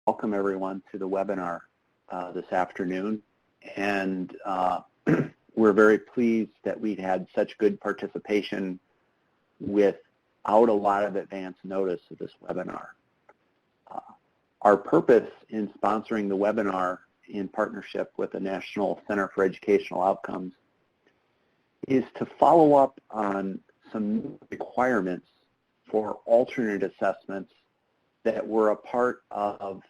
welcome everyone to the webinar this afternoon. And we're very pleased that we've had such good participation without a lot of advance notice of this webinar. Our purpose in sponsoring the webinar in partnership with the National Center for Educational Outcomes is to follow up on some requirements for alternate assessments that were a part of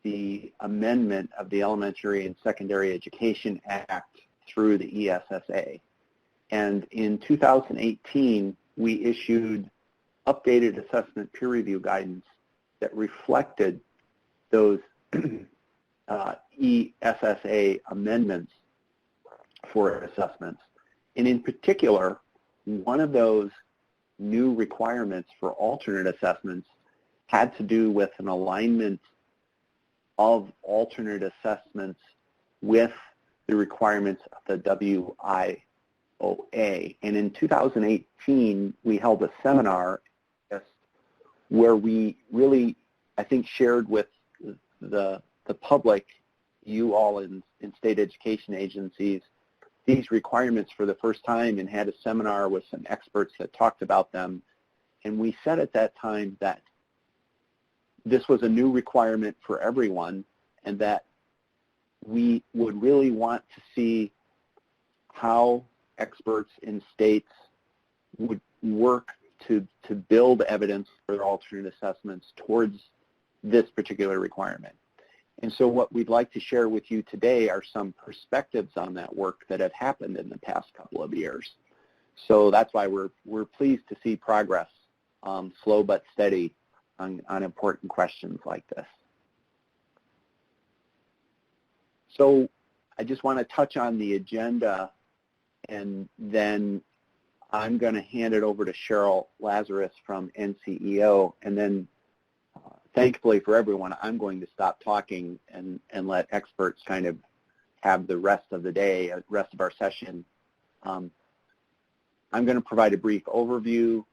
the amendment of the Elementary and Secondary Education Act through the ESSA. And in 2018, we issued updated assessment peer review guidance that reflected those ESSA amendments for assessments. And in particular, one of those new requirements for alternate assessments had to do with an alignment of alternate assessments with the requirements of the WIOA. And in 2018, we held a seminar where we really, I think, shared with the public, you all in state education agencies, these requirements for the first time, and had a seminar with some experts that talked about them. And we said at that time that this was a new requirement for everyone, and that we would really want to see how experts in states would work to build evidence for alternate assessments towards this particular requirement. And so what we'd like to share with you today are some perspectives on that work that have happened in the past couple of years. So that's why we're pleased to see progress, slow but steady, on important questions like this. So I just want to touch on the agenda, and then I'm going to hand it over to Cheryl Lazarus from NCEO, and then thankfully for everyone, I'm going to stop talking and let experts kind of have the rest of the day, rest of our session. I'm going to provide a brief overview.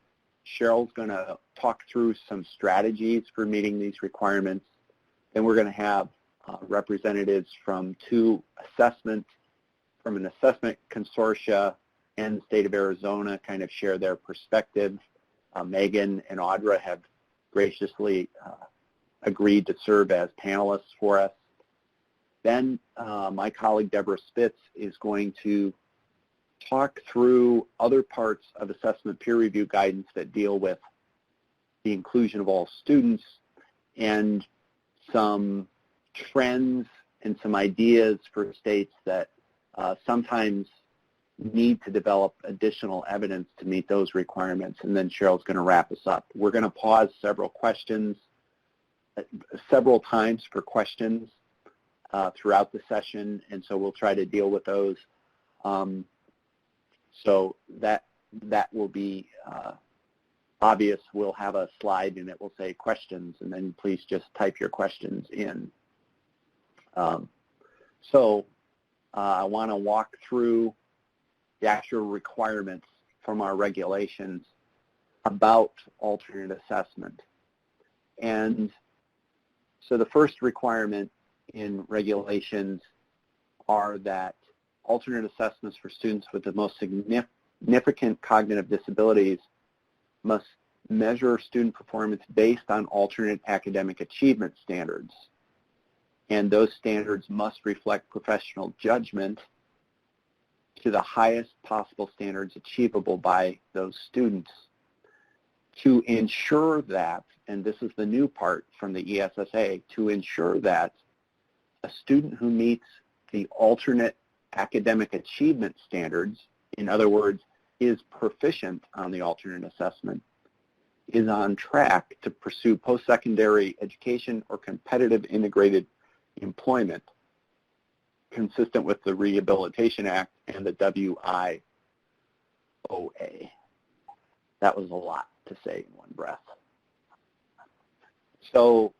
Cheryl's going to talk through some strategies for meeting these requirements. Then we're going to have representatives from an assessment consortia and the state of Arizona kind of share their perspective. Megan and Audra have graciously agreed to serve as panelists for us. Then my colleague Deborah Spitz is going to talk through other parts of assessment peer review guidance that deal with the inclusion of all students and some trends and some ideas for states that sometimes need to develop additional evidence to meet those requirements. And then Cheryl's going to wrap us up. We're going to pause several times for questions throughout the session, and so we'll try to deal with those. So that will be obvious. We'll have a slide and it will say questions, and then please just type your questions in. I want to walk through the actual requirements from our regulations about alternate assessment. And so the first requirement in regulations are that alternate assessments for students with the most significant cognitive disabilities must measure student performance based on alternate academic achievement standards. And those standards must reflect professional judgment to the highest possible standards achievable by those students. To ensure that, and this is the new part from the ESSA, to ensure that a student who meets the alternate academic achievement standards, in other words, is proficient on the alternate assessment, is on track to pursue post-secondary education or competitive integrated employment consistent with the Rehabilitation Act and the WIOA. That was a lot to say in one breath. So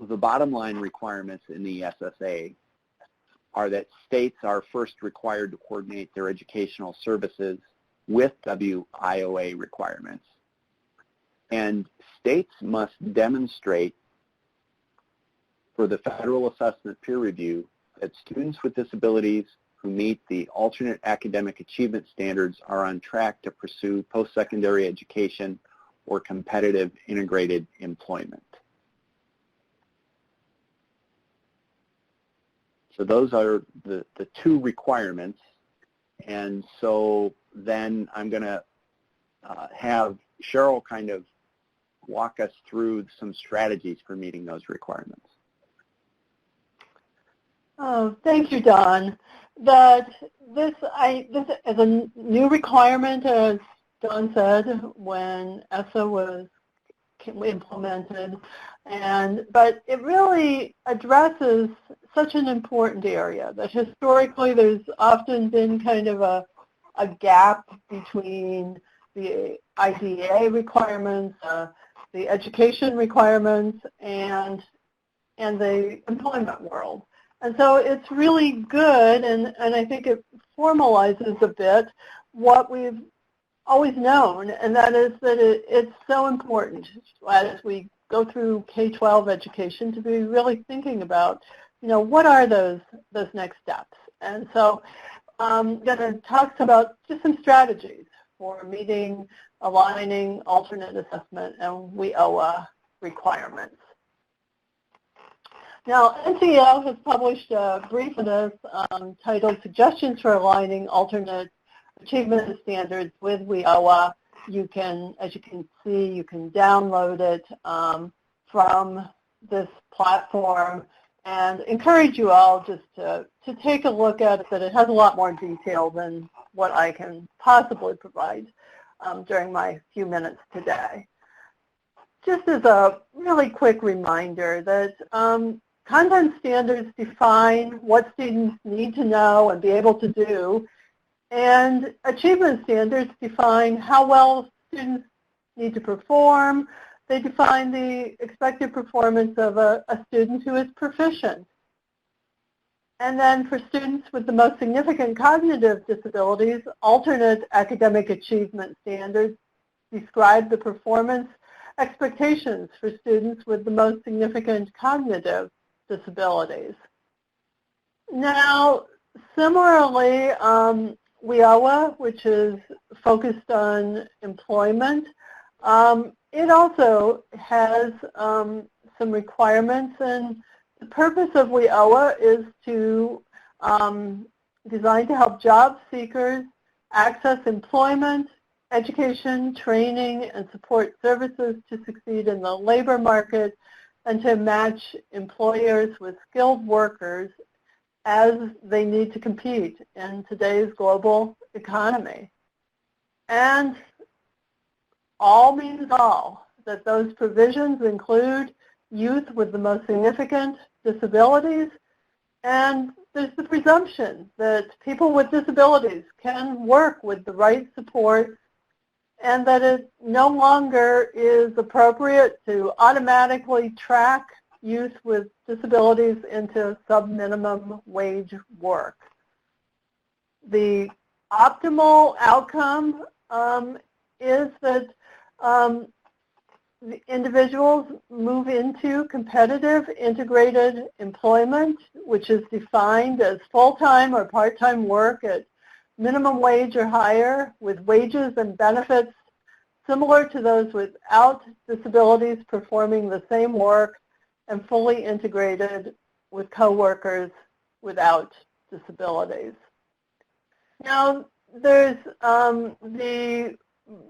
the bottom line requirements in the ESSA are that states are first required to coordinate their educational services with WIOA requirements. And states must demonstrate for the federal assessment peer review that students with disabilities who meet the alternate academic achievement standards are on track to pursue post-secondary education or competitive integrated employment. So those are the two requirements. And so then I'm going to have Cheryl kind of walk us through some strategies for meeting those requirements. Oh, thank you, Don. This is a new requirement, as Don said, when ESSA was implemented, but it really addresses such an important area that historically there's often been kind of a gap between the IDEA requirements, the education requirements, and the employment world. And so it's really good, and I think it formalizes a bit what we've always known, and that is that it's so important as we go through K-12 education to be really thinking about, what are those next steps. And so I'm going to talk about just some strategies for meeting, aligning alternate assessment and WIOA requirements. Now, NCO has published a brief on this titled Suggestions for Aligning Alternate Achievement Standards with WIOA. You can, as you can see, you can download it from this platform, and encourage you all just to take a look at it, that it has a lot more detail than what I can possibly provide during my few minutes today. Just as a really quick reminder that content standards define what students need to know and be able to do, and achievement standards define how well students need to perform. They define the expected performance of a student who is proficient. And then for students with the most significant cognitive disabilities, alternate academic achievement standards describe the performance expectations for students with the most significant cognitive disabilities. Now, similarly, WIOA, which is focused on employment, it also has some requirements, and the purpose of WIOA is to designed to help job seekers access employment, education, training, and support services to succeed in the labor market, and to match employers with skilled workers as they need to compete in today's global economy. And all means all, that those provisions include youth with the most significant disabilities, and there's the presumption that people with disabilities can work with the right support, and that it no longer is appropriate to automatically track youth with disabilities into sub-minimum wage work. The optimal outcome is that the individuals move into competitive integrated employment, which is defined as full-time or part-time work at minimum wage or higher, with wages and benefits similar to those without disabilities performing the same work, and fully integrated with coworkers without disabilities. Now, there's the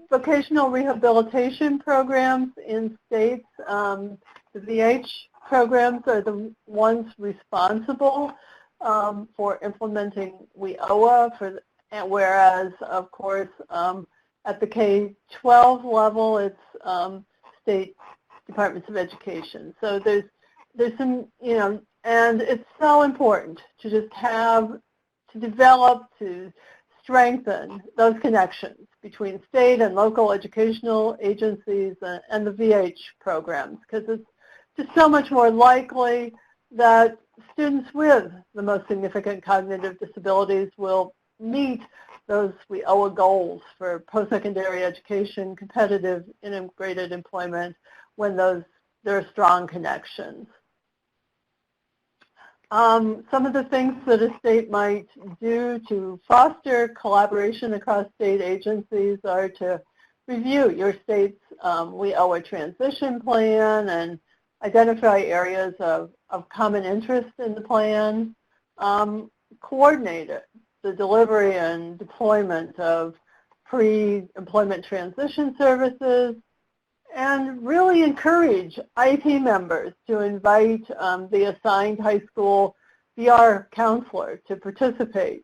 vocational rehabilitation programs in states. The VH programs are the ones responsible for implementing WIOA, whereas, of course, at the K-12 level, it's state departments of education. So there's some, and it's so important to just have, to develop, to strengthen those connections between state and local educational agencies and the VH programs, because it's just so much more likely that students with the most significant cognitive disabilities will meet those WIOA goals for post-secondary education, competitive integrated employment, when there are strong connections. Some of the things that a state might do to foster collaboration across state agencies are to review your state's WIOA transition plan and identify areas of common interest in the plan, coordinate it, the delivery and deployment of pre-employment transition services, and really encourage IEP members to invite the assigned high school VR counselor to participate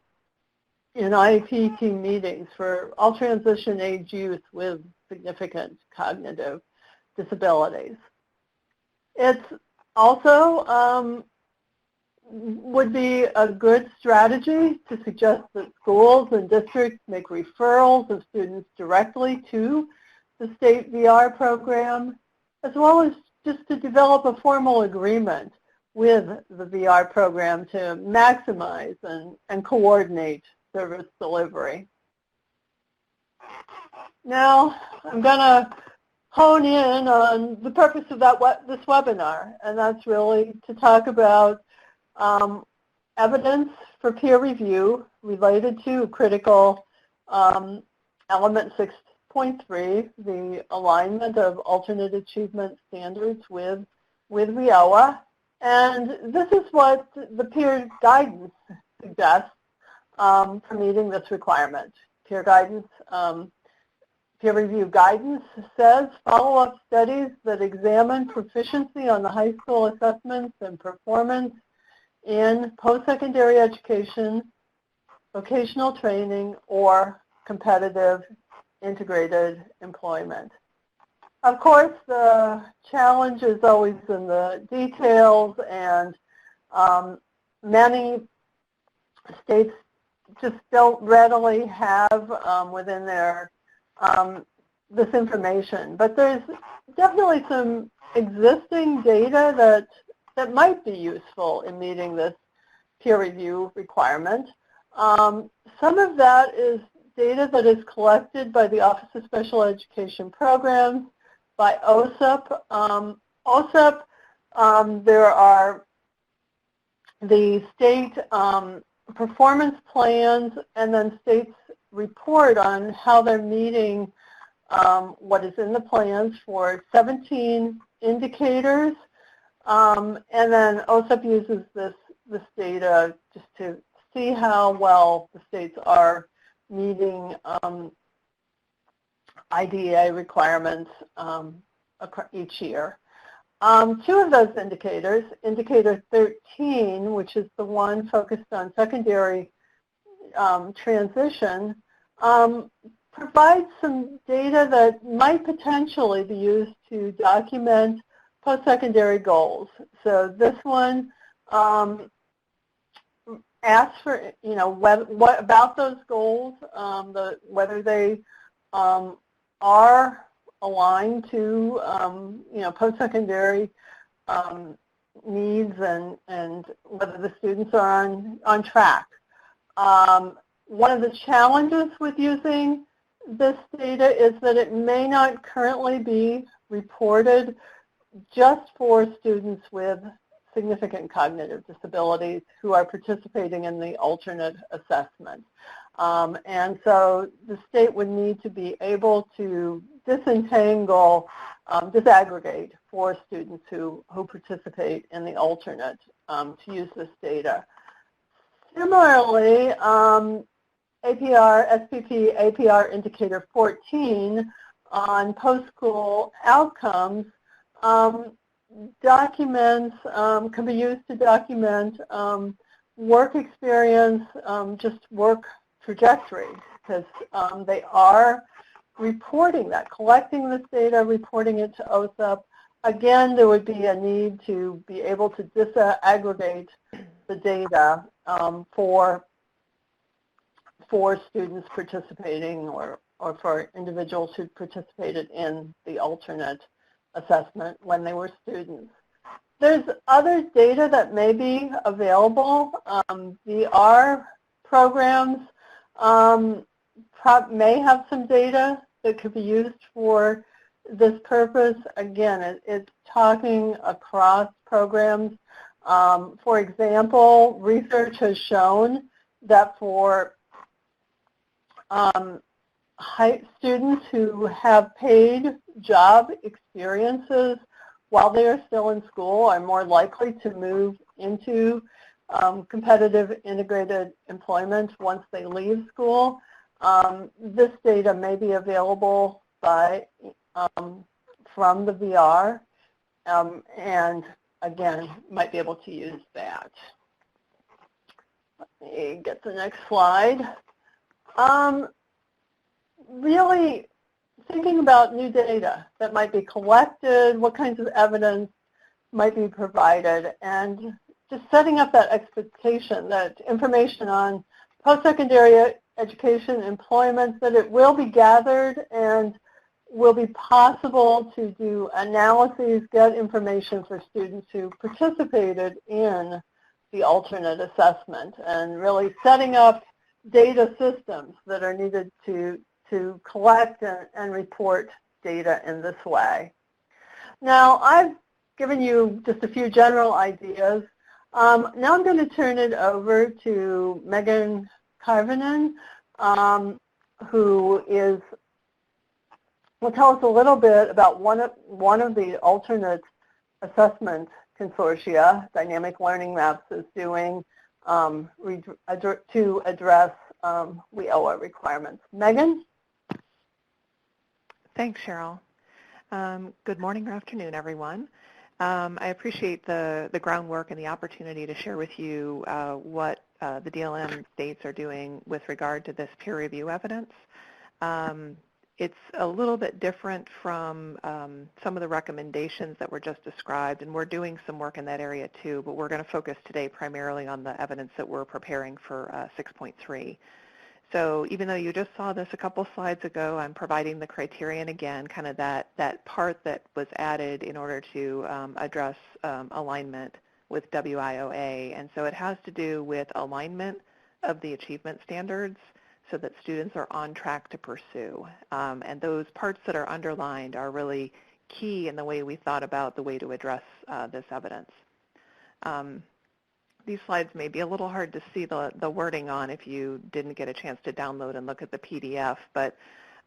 in IEP team meetings for all transition age youth with significant cognitive disabilities. It's also would be a good strategy to suggest that schools and districts make referrals of students directly to the state VR program, as well as just to develop a formal agreement with the VR program to maximize and coordinate service delivery. Now, I'm going to hone in on the purpose of this webinar, and that's really to talk about evidence for peer review related to critical element 6.3, the alignment of alternate achievement standards with WIOA. And this is what the peer guidance suggests for meeting this requirement. Peer guidance, peer review guidance says follow-up studies that examine proficiency on the high school assessments and performance in post-secondary education, vocational training, or competitive integrated employment. Of course, the challenge is always in the details, and many states just don't readily have within their this information. But there's definitely some existing data that might be useful in meeting this peer review requirement. Some of that is data that is collected by the Office of Special Education Programs, by OSEP. There are the state performance plans, and then states report on how they're meeting what is in the plans for 17 indicators. And then OSEP uses this data just to see how well the states are meeting IDEA requirements each year. Two of those indicators, indicator 13, which is the one focused on secondary transition, provides some data that might potentially be used to document post-secondary goals. So this one asks for, what about those goals, whether they are aligned to, post-secondary needs, and whether the students are on track. One of the challenges with using this data is that it may not currently be reported just for students with significant cognitive disabilities who are participating in the alternate assessment. And so the state would need to be able to disaggregate for students who participate in the alternate to use this data. Similarly, SPP APR Indicator 14 on post-school outcomes documents can be used to document work experience, just work trajectory, because they are reporting that, collecting this data, reporting it to OSEP. Again, there would be a need to be able to disaggregate the data for students participating or for individuals who participated in the alternate assessment when they were students. There's other data that may be available. VR programs may have some data that could be used for this purpose. Again, it's talking across programs. For example, research has shown that for students who have paid job experiences while they are still in school are more likely to move into competitive integrated employment once they leave school. This data may be available by, from the VR, and again, might be able to use that. Let me get the next slide. Really thinking about new data that might be collected, what kinds of evidence might be provided, and just setting up that expectation that information on post-secondary education employment, that it will be gathered and will be possible to do analyses, get information for students who participated in the alternate assessment, and really setting up data systems that are needed to collect and report data in this way. Now, I've given you just a few general ideas. Now I'm going to turn it over to Megan Karvinen, who will tell us a little bit about one of the alternate assessment consortia Dynamic Learning Maps is doing to address WIOA requirements. Megan? Thanks, Cheryl. Good morning or afternoon, everyone. I appreciate the groundwork and the opportunity to share with you what the DLM states are doing with regard to this peer review evidence. It's a little bit different from some of the recommendations that were just described, and we're doing some work in that area too, but we're going to focus today primarily on the evidence that we're preparing for 6.3. So even though you just saw this a couple slides ago, I'm providing the criterion again, kind of that part that was added in order to address alignment with WIOA. And so it has to do with alignment of the achievement standards so that students are on track to pursue. And those parts that are underlined are really key in the way we thought about the way to address this evidence. These slides may be a little hard to see the wording on if you didn't get a chance to download and look at the PDF, but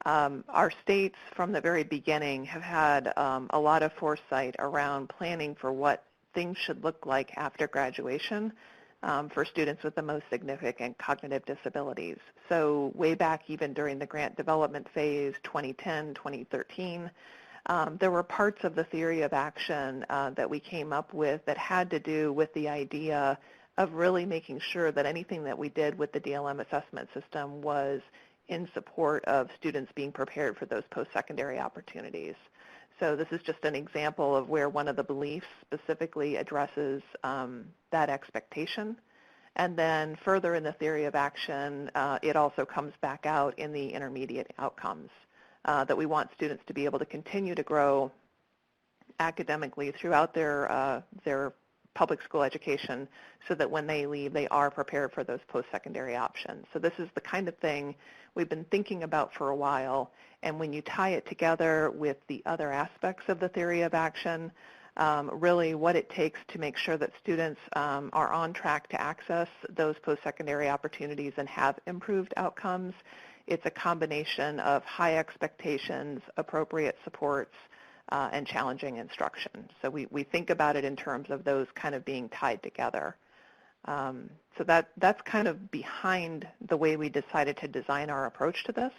our states from the very beginning have had a lot of foresight around planning for what things should look like after graduation for students with the most significant cognitive disabilities. So way back even during the grant development phase, 2010, 2013, there were parts of the theory of action that we came up with that had to do with the idea of really making sure that anything that we did with the DLM assessment system was in support of students being prepared for those post-secondary opportunities. So this is just an example of where one of the beliefs specifically addresses that expectation. And then further in the theory of action, it also comes back out in the intermediate outcomes. That we want students to be able to continue to grow academically throughout their public school education so that when they leave, they are prepared for those post-secondary options. So this is the kind of thing we've been thinking about for a while, and when you tie it together with the other aspects of the theory of action, really what it takes to make sure that students are on track to access those post-secondary opportunities and have improved outcomes. It's a combination of high expectations, appropriate supports, and challenging instruction. So we think about it in terms of those kind of being tied together. So that's kind of behind the way we decided to design our approach to this.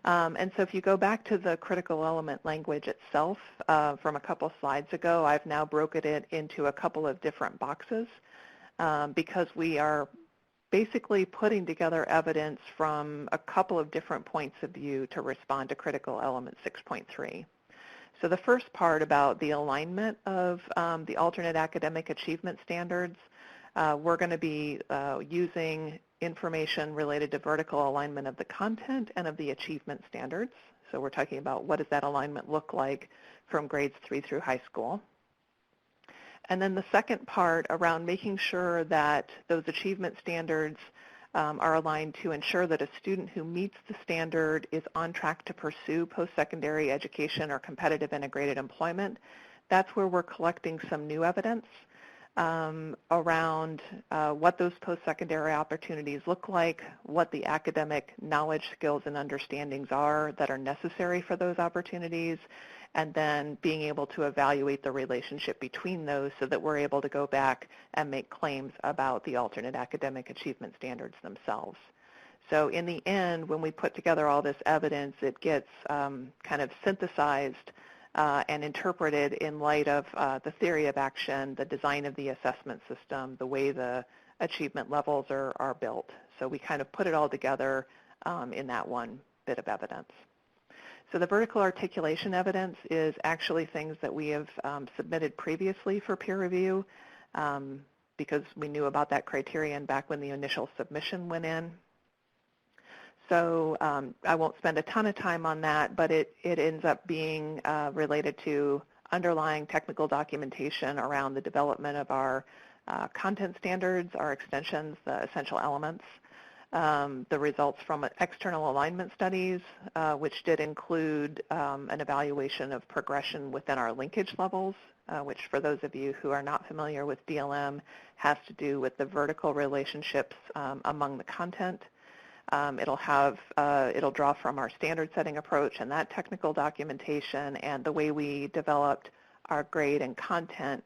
And so if you go back to the critical element language itself from a couple slides ago, I've now broken it into a couple of different boxes because we are basically putting together evidence from a couple of different points of view to respond to critical element 6.3. So the first part about the alignment of the alternate academic achievement standards, we're going to be using information related to vertical alignment of the content and of the achievement standards. So we're talking about what does that alignment look like from grades 3 through high school. And then the second part around making sure that those achievement standards are aligned to ensure that a student who meets the standard is on track to pursue post-secondary education or competitive integrated employment. That's where we're collecting some new evidence. around what those post-secondary opportunities look like, what the academic knowledge, skills, and understandings are that are necessary for those opportunities, and then being able to evaluate the relationship between those so that we're able to go back and make claims about the alternate academic achievement standards themselves. So in the end, when we put together all this evidence, it gets kind of synthesized and interpreted in light of the theory of action, the design of the assessment system, the way the achievement levels are built. So we kind of put it all together in that one bit of evidence. So the vertical articulation evidence is actually things that we have submitted previously for peer review because we knew about that criterion back when the initial submission went in. So I won't spend a ton of time on that, but it ends up being related to underlying technical documentation around the development of our content standards, our extensions, the essential elements, the results from external alignment studies, which did include an evaluation of progression within our linkage levels, which for those of you who are not familiar with DLM has to do with the vertical relationships among the content. It'll draw from our standard setting approach and that technical documentation and the way we developed our grade and content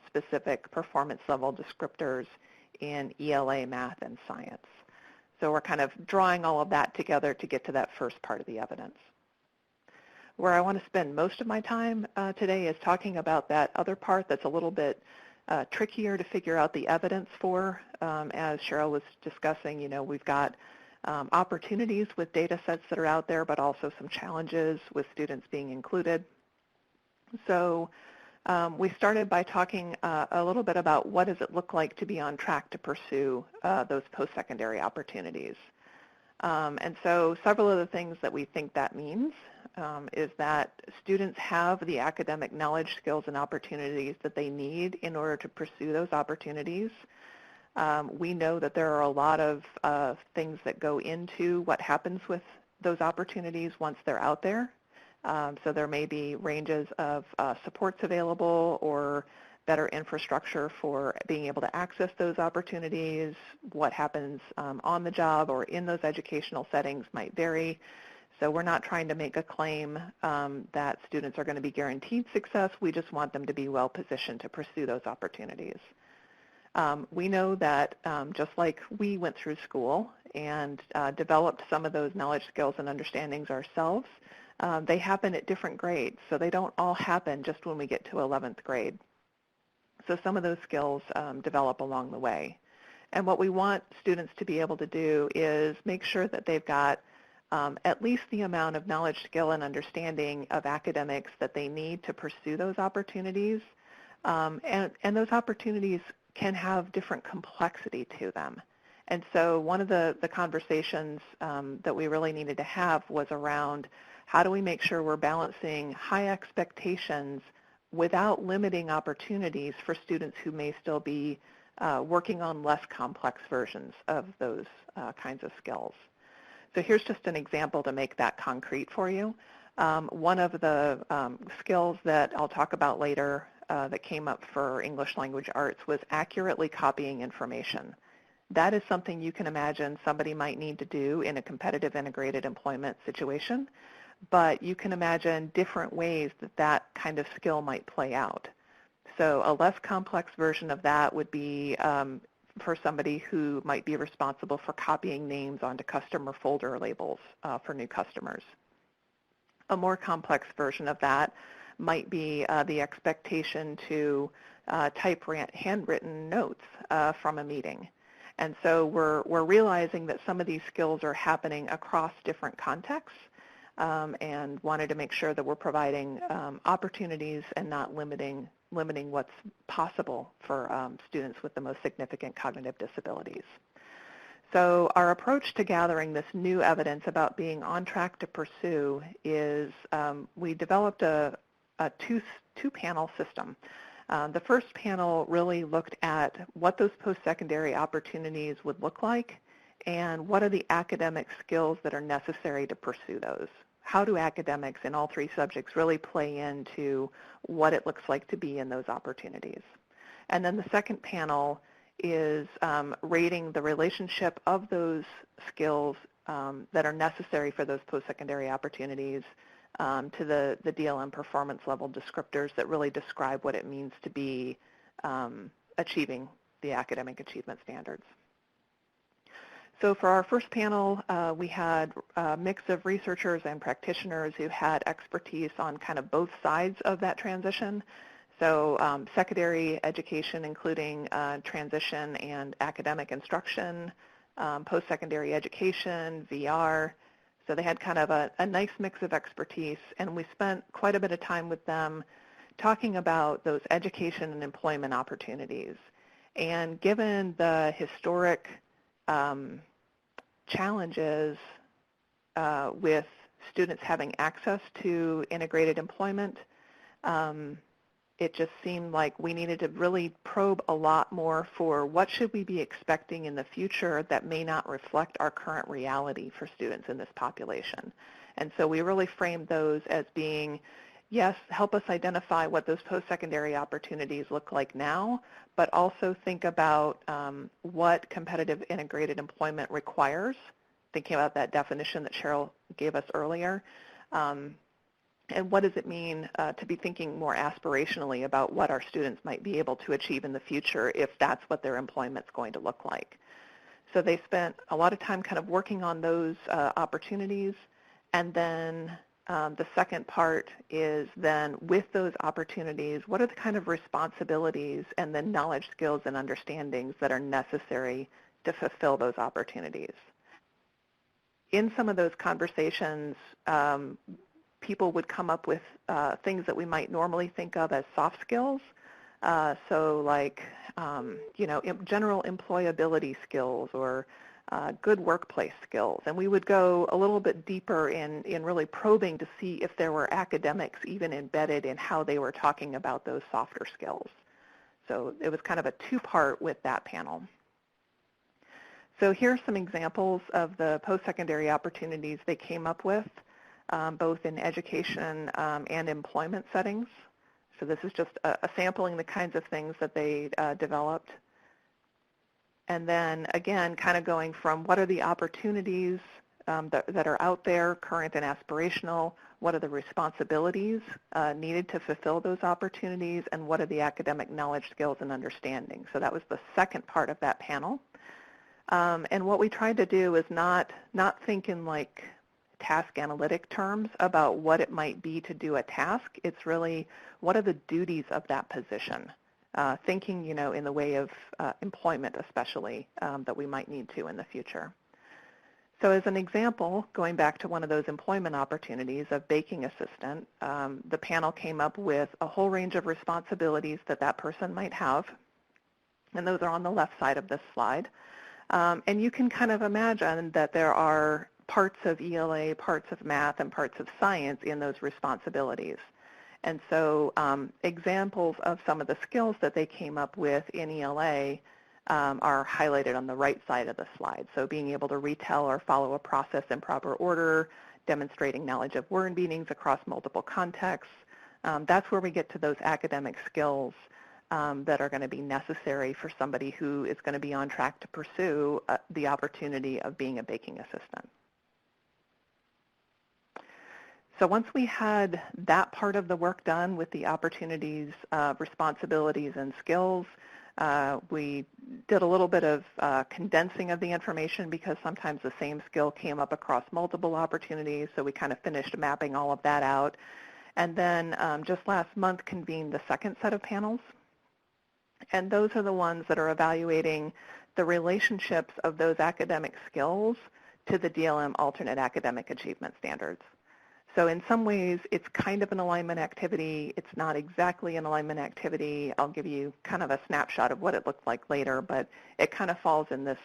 specific performance level descriptors in ELA, math, and science. So we're kind of drawing all of that together to get to that first part of the evidence. Where I want to spend most of my time today is talking about that other part that's a little bit trickier to figure out the evidence for. As Cheryl was discussing, we've got opportunities with data sets that are out there, but also some challenges with students being included. So we started by talking a little bit about what does it look like to be on track to pursue those post-secondary opportunities. And so several of the things that we think that means is that students have the academic knowledge, skills, and opportunities that they need in order to pursue those opportunities. We know that there are a lot of things that go into what happens with those opportunities once they're out there. So there may be ranges of supports available or better infrastructure for being able to access those opportunities. What happens on the job or in those educational settings might vary. So we're not trying to make a claim that students are going to be guaranteed success. We just want them to be well positioned to pursue those opportunities. We know that just like we went through school and developed some of those knowledge, skills, and understandings ourselves, they happen at different grades. So they don't all happen just when we get to 11th grade. So some of those skills develop along the way. And what we want students to be able to do is make sure that they've got at least the amount of knowledge, skill, and understanding of academics that they need to pursue those opportunities. And those opportunities can have different complexity to them. And so one of the conversations that we really needed to have was around how do we make sure we're balancing high expectations without limiting opportunities for students who may still be working on less complex versions of those kinds of skills. So here's just an example to make that concrete for you. One of the skills that I'll talk about later that came up for English language arts was accurately copying information. That is something you can imagine somebody might need to do in a competitive integrated employment situation, but you can imagine different ways that that kind of skill might play out. So a less complex version of that would be for somebody who might be responsible for copying names onto customer folder labels for new customers. A more complex version of that might be the expectation to type handwritten notes from a meeting. And so we're realizing that some of these skills are happening across different contexts and wanted to make sure that we're providing opportunities and not limiting what's possible for students with the most significant cognitive disabilities. So our approach to gathering this new evidence about being on track to pursue is we developed a two-panel system. The first panel really looked at what those post-secondary opportunities would look like and what are the academic skills that are necessary to pursue those. How do academics in all three subjects really play into what it looks like to be in those opportunities? And then the second panel is rating the relationship of those skills that are necessary for those post-secondary opportunities to the DLM performance level descriptors that really describe what it means to be achieving the academic achievement standards. So for our first panel, we had a mix of researchers and practitioners who had expertise on kind of both sides of that transition. So secondary education, including transition and academic instruction, post-secondary education, VR. So they had kind of a nice mix of expertise, and we spent quite a bit of time with them talking about those education and employment opportunities. And given the historic challenges with students having access to integrated employment, it just seemed like we needed to really probe a lot more for what should we be expecting in the future that may not reflect our current reality for students in this population. And so we really framed those as being, yes, help us identify what those post-secondary opportunities look like now, but also think about what competitive integrated employment requires, thinking about that definition that Cheryl gave us earlier. And what does it mean to be thinking more aspirationally about what our students might be able to achieve in the future if that's what their employment's going to look like. So they spent a lot of time kind of working on those opportunities, and then the second part is then with those opportunities, what are the kind of responsibilities and the knowledge, skills, and understandings that are necessary to fulfill those opportunities? In some of those conversations, people would come up with things that we might normally think of as soft skills. So like, general employability skills or good workplace skills. And we would go a little bit deeper in really probing to see if there were academics even embedded in how they were talking about those softer skills. So it was kind of a two-part with that panel. So here are some examples of the post-secondary opportunities they came up with, both in education and employment settings. So this is just a sampling the kinds of things that they developed. And then again, kind of going from what are the opportunities that are out there, current and aspirational, what are the responsibilities needed to fulfill those opportunities, and what are the academic knowledge, skills, and understanding. So that was the second part of that panel. And what we tried to do is not think in like task analytic terms about what it might be to do a task. It's really what are the duties of that position, thinking in the way of employment especially that we might need to in the future. So as an example, going back to one of those employment opportunities of baking assistant, the panel came up with a whole range of responsibilities that that person might have, and those are on the left side of this slide. And you can kind of imagine that there are parts of ELA, parts of math, and parts of science in those responsibilities. And so examples of some of the skills that they came up with in ELA are highlighted on the right side of the slide. So being able to retell or follow a process in proper order, demonstrating knowledge of word meanings across multiple contexts. That's where we get to those academic skills that are going to be necessary for somebody who is going to be on track to pursue the opportunity of being a baking assistant. So once we had that part of the work done with the opportunities, responsibilities, and skills, we did a little bit of condensing of the information because sometimes the same skill came up across multiple opportunities, so we kind of finished mapping all of that out. And then just last month convened the second set of panels. And those are the ones that are evaluating the relationships of those academic skills to the DLM alternate academic achievement standards. So in some ways, it's kind of an alignment activity. It's not exactly an alignment activity. I'll give you kind of a snapshot of what it looked like later, but it kind of falls in this,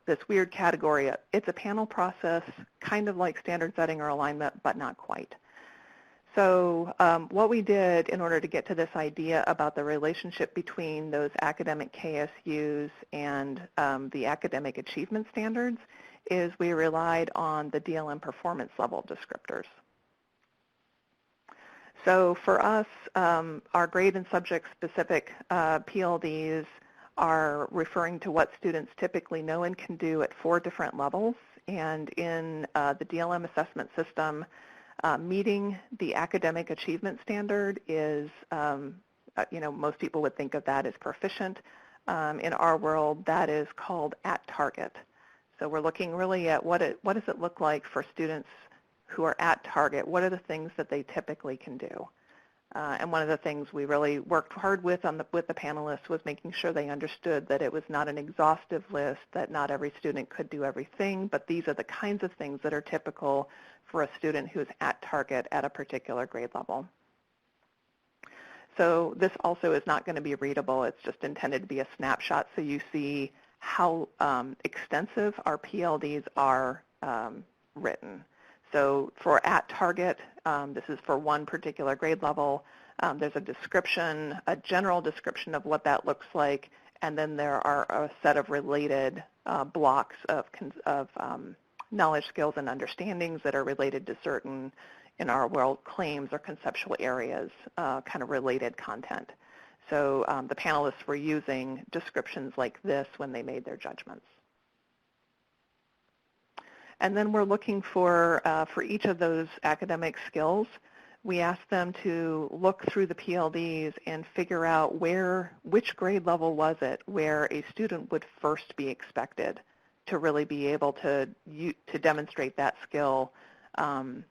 this weird category. It's a panel process, kind of like standard setting or alignment, but not quite. So what we did in order to get to this idea about the relationship between those academic KSUs and the academic achievement standards is we relied on the DLM performance level descriptors. So for us, our grade and subject-specific PLDs are referring to what students typically know and can do at 4 different levels. And in the DLM assessment system, meeting the academic achievement standard is, most people would think of that as proficient. In our world, that is called at target. So we're looking really at what does it look like for students who are at target? What are the things that they typically can do? And one of the things we really worked hard with with the panelists was making sure they understood that it was not an exhaustive list, that not every student could do everything, but these are the kinds of things that are typical for a student who is at target at a particular grade level. So this also is not going to be readable. It's just intended to be a snapshot so you see how extensive our PLDs are written. So for at target, this is for one particular grade level. There's a description, a general description of what that looks like, and then there are a set of related blocks of knowledge, skills, and understandings that are related to certain, in our world, claims or conceptual areas, kind of related content. So the panelists were using descriptions like this when they made their judgments. And then we're looking for each of those academic skills, we asked them to look through the PLDs and figure out which grade level was it where a student would first be expected to really be able to demonstrate that skill. And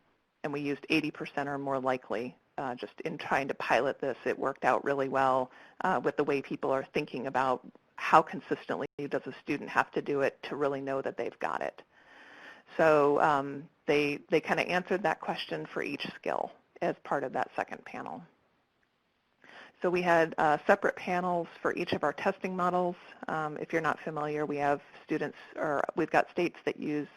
we used 80% or more likely. Just in trying to pilot this, it worked out really well with the way people are thinking about how consistently does a student have to do it to really know that they've got it. So they kind of answered that question for each skill as part of that second panel. So we had separate panels for each of our testing models. If you're not familiar, we have we've got states that use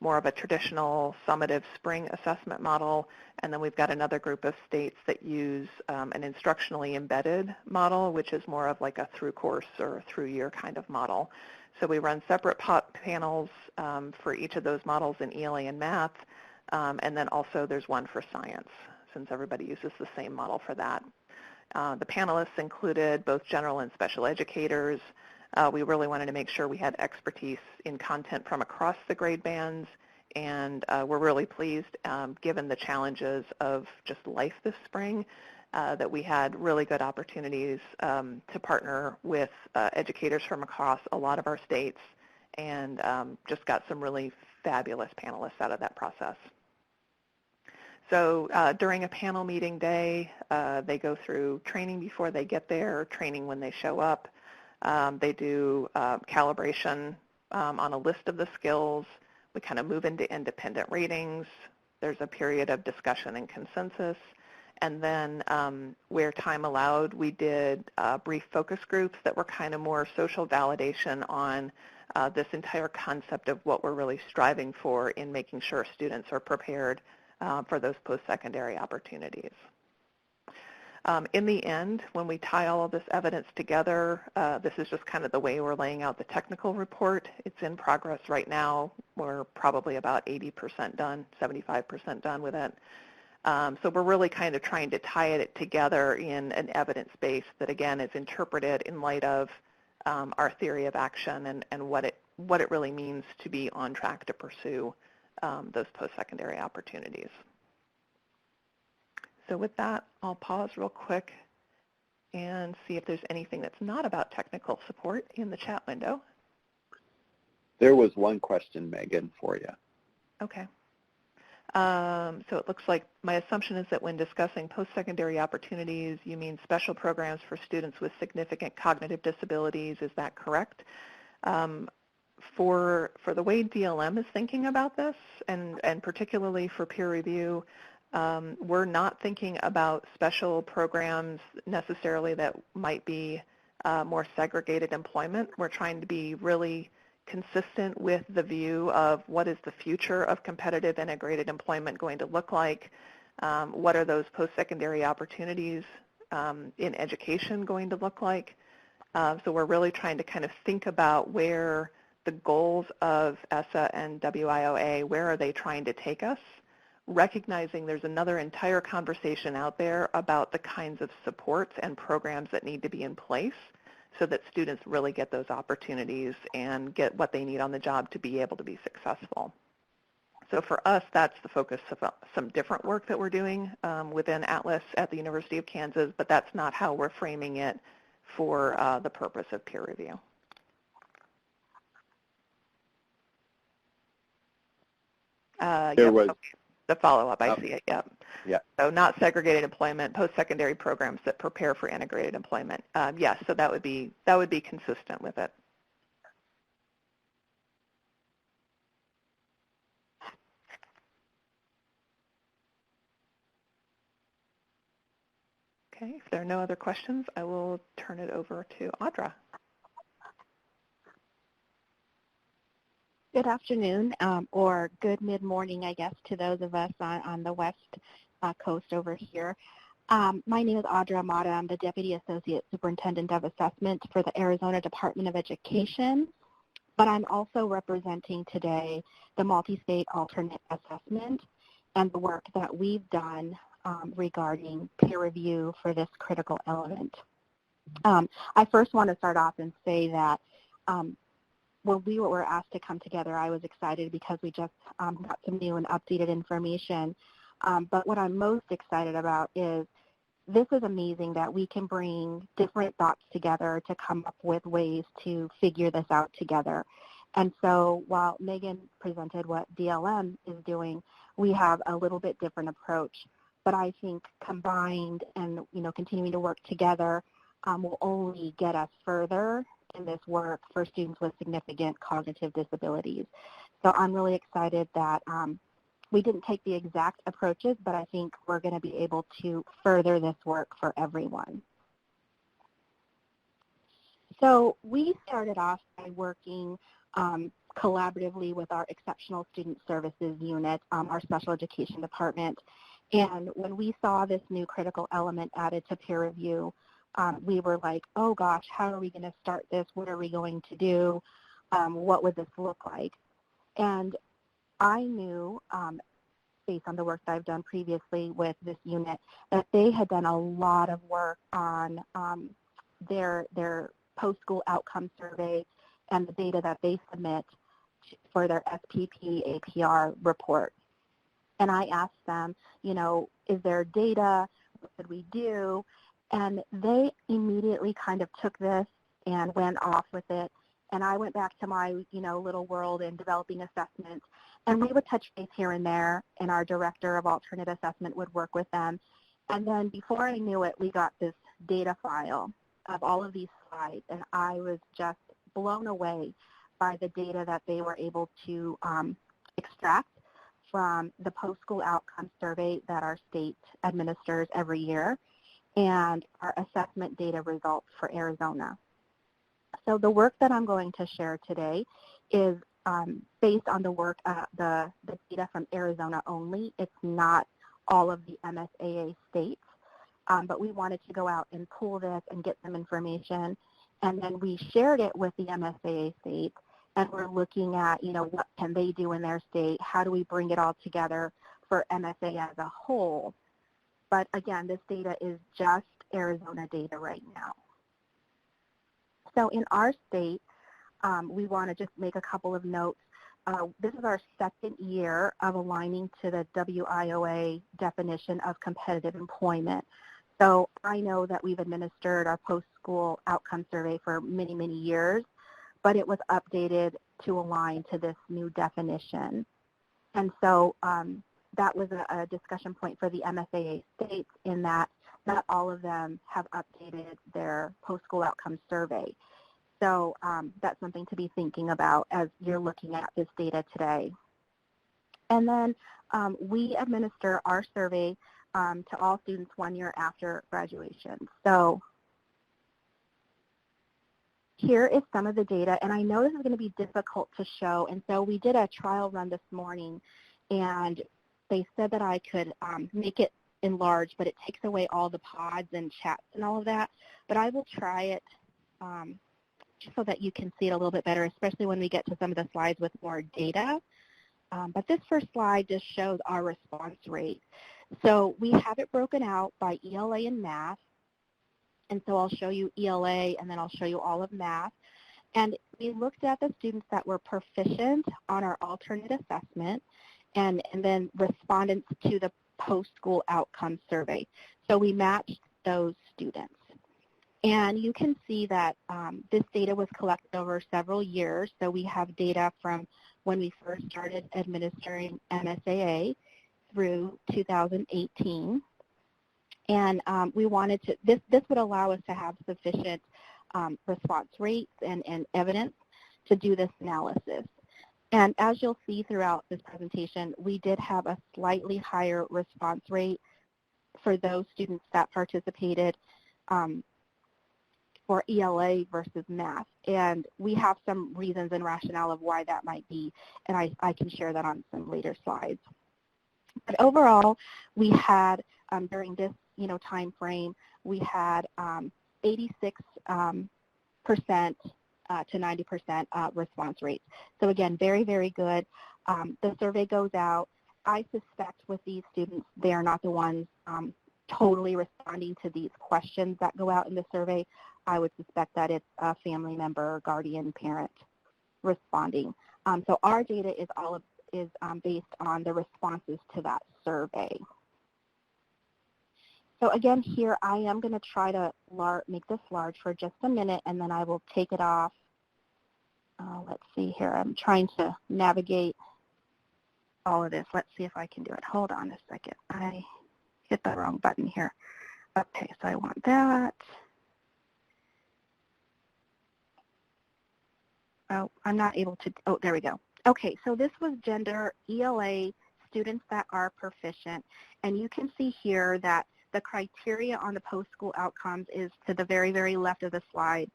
more of a traditional summative spring assessment model, and then we've got another group of states that use an instructionally embedded model, which is more of like a through course or through year kind of model. So we run separate panels for each of those models in ELA and math, and then also there's one for science, since everybody uses the same model for that. The panelists included both general and special educators. We really wanted to make sure we had expertise in content from across the grade bands, and we're really pleased, given the challenges of just life this spring, that we had really good opportunities to partner with educators from across a lot of our states, and just got some really fabulous panelists out of that process. So during a panel meeting day, they go through training before they get there, training when they show up. They do calibration on a list of the skills. We kind of move into independent ratings. There's a period of discussion and consensus. And then where time allowed, we did brief focus groups that were kind of more social validation on this entire concept of what we're really striving for in making sure students are prepared for those post-secondary opportunities. In the end, when we tie all of this evidence together, this is just kind of the way we're laying out the technical report. It's in progress right now. We're probably about 80% done, 75% done with it. So we're really kind of trying to tie it together in an evidence base that, again, is interpreted in light of our theory of action and what it really means to be on track to pursue those post-secondary opportunities. So with that, I'll pause real quick and see if there's anything that's not about technical support in the chat window. There was one question, Megan, for you. Okay. So it looks like my assumption is that when discussing post-secondary opportunities, you mean special programs for students with significant cognitive disabilities. Is that correct? For the way DLM is thinking about this, and particularly for peer review, we're not thinking about special programs necessarily that might be more segregated employment. We're trying to be really consistent with the view of what is the future of competitive integrated employment going to look like, what are those post-secondary opportunities in education going to look like. So we're really trying to kind of think about where the goals of ESSA and WIOA, where are they trying to take us? recognizing there's another entire conversation out there about the kinds of supports and programs that need to be in place so that students really get those opportunities and get what they need on the job to be able to be successful. So for us, that's the focus of some different work that we're doing within Atlas at the University of Kansas, but that's not how we're framing it for the purpose of peer review. There was okay. The follow-up, I see it, yep. Yeah. So not segregated employment, post-secondary programs that prepare for integrated employment. Yes, so that would be consistent with it. Okay, if there are no other questions, I will turn it over to Audra. Good afternoon, or good mid-morning, I guess, to those of us on the West Coast over here. My name is Audra Amata. I'm the Deputy Associate Superintendent of Assessment for the Arizona Department of Education, but I'm also representing today the Multi-State Alternate Assessment and the work that we've done regarding peer review for this critical element. I first want to start off and say that when we were asked to come together, I was excited because we just got some new and updated information. But what I'm most excited about is this is amazing that we can bring different thoughts together to come up with ways to figure this out together. And so while Megan presented what DLM is doing, we have a little bit different approach. But I think combined and continuing to work together will only get us further in this work for students with significant cognitive disabilities. So I'm really excited that we didn't take the exact approaches, but I think we're going to be able to further this work for everyone. So we started off by working collaboratively with our Exceptional Student Services Unit, our special education department. And when we saw this new critical element added to peer review, we were like, oh gosh, how are we going to start this? What are we going to do? What would this look like? And I knew, based on the work that I've done previously with this unit, that they had done a lot of work on their post-school outcome survey and the data that they submit for their SPP APR report. And I asked them, is there data? What could we do? And they immediately kind of took this and went off with it. And I went back to my, little world in developing assessments. And we would touch base here and there, and our director of alternate assessment would work with them. And then before I knew it, we got this data file of all of these slides. And I was just blown away by the data that they were able to extract from the post-school outcome survey that our state administers every year and our assessment data results for Arizona. So the work that I'm going to share today is based on the work, the data from Arizona only. It's not all of the MSAA states, but we wanted to go out and pull this and get some information. And then we shared it with the MSAA states, and we're looking at, what can they do in their state? How do we bring it all together for MSA as a whole? But again, this data is just Arizona data right now. So in our state, we want to just make a couple of notes. This is our second year of aligning to the WIOA definition of competitive employment. So I know that we've administered our post-school outcome survey for many, many years, but it was updated to align to this new definition. And so that was a discussion point for the MSAA states in that not all of them have updated their post-school outcome survey. So that's something to be thinking about as you're looking at this data today. And then we administer our survey to all students 1 year after graduation. So here is some of the data, and I know this is going to be difficult to show, and so we did a trial run this morning, and they said that I could make it enlarged, but it takes away all the pods and chats and all of that, but I will try it just so that you can see it a little bit better, especially when we get to some of the slides with more data. But this first slide just shows our response rate. So we have it broken out by ELA and math. And so I'll show you ELA and then I'll show you all of math. And we looked at the students that were proficient on our alternate assessment and then respondents to the post-school outcomes survey. So we matched those students. And you can see that this data was collected over several years. So we have data from when we first started administering MSAA through 2018. And we wanted to, this would allow us to have sufficient response rates and evidence to do this analysis. And as you'll see throughout this presentation, we did have a slightly higher response rate for those students that participated for ELA versus math. And we have some reasons and rationale of why that might be, and I can share that on some later slides. But overall, we had, during this time frame, we had 86% to 90% response rates. So again, very, very good. The survey goes out. I suspect with these students, they are not the ones totally responding to these questions that go out in the survey. I would suspect that it's a family member, guardian, parent responding. So our data is based on the responses to that survey. So again, here I am going to try to make this large for just a minute, and then I will take it off. Let's see here. I'm trying to navigate all of this. Let's see if I can do it. Hold on a second. I hit the wrong button here. Okay, so I want that. Oh, I'm not able to. Oh, there we go. Okay, so this was gender ELA students that are proficient. And you can see here that the criteria on the post-school outcomes is to the very, very left of the slide.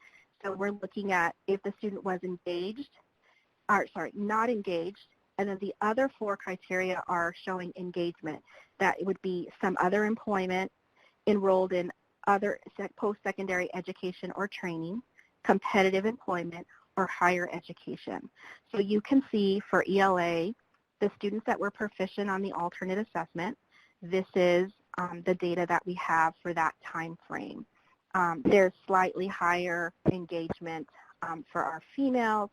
So we're looking at if the student was engaged, or sorry, not engaged, and then the other four criteria are showing engagement. That it would be some other employment, enrolled in other post-secondary education or training, competitive employment, or higher education. So you can see for ELA, the students that were proficient on the alternate assessment, this is the data that we have for that time frame. There's slightly higher engagement for our females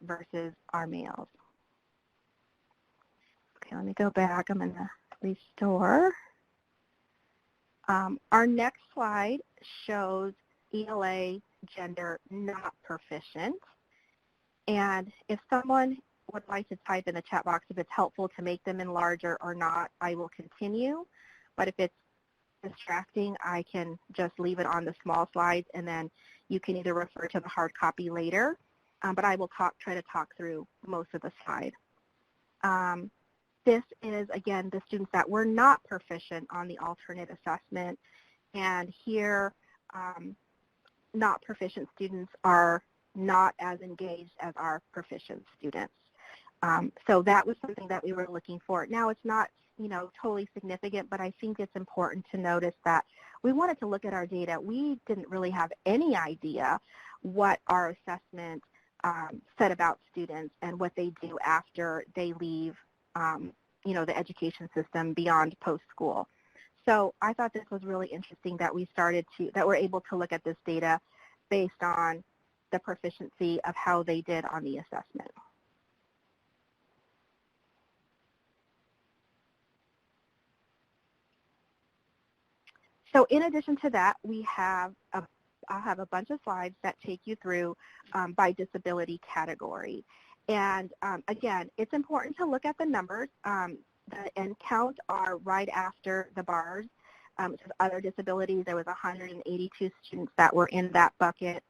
versus our males. Okay, let me go back. I'm going to restore. Our next slide shows ELA gender not proficient. And if someone would like to type in the chat box if it's helpful to make them in larger or not, I will continue. But if it's distracting, I can just leave it on the small slides, and then you can either refer to the hard copy later, but I will try to talk through most of the slide. This is, again, the students that were not proficient on the alternate assessment, and here not proficient students are not as engaged as our proficient students. So that was something that we were looking for. Now it's not totally significant, but I think it's important to notice that we wanted to look at our data. We didn't really have any idea what our assessment said about students and what they do after they leave, the education system beyond post-school. So I thought this was really interesting that we're able to look at this data based on the proficiency of how they did on the assessment. So in addition to that, I'll have a bunch of slides that take you through by disability category. And again, it's important to look at the numbers. The end count are right after the bars. It says other disabilities. There was 182 students that were in that bucket,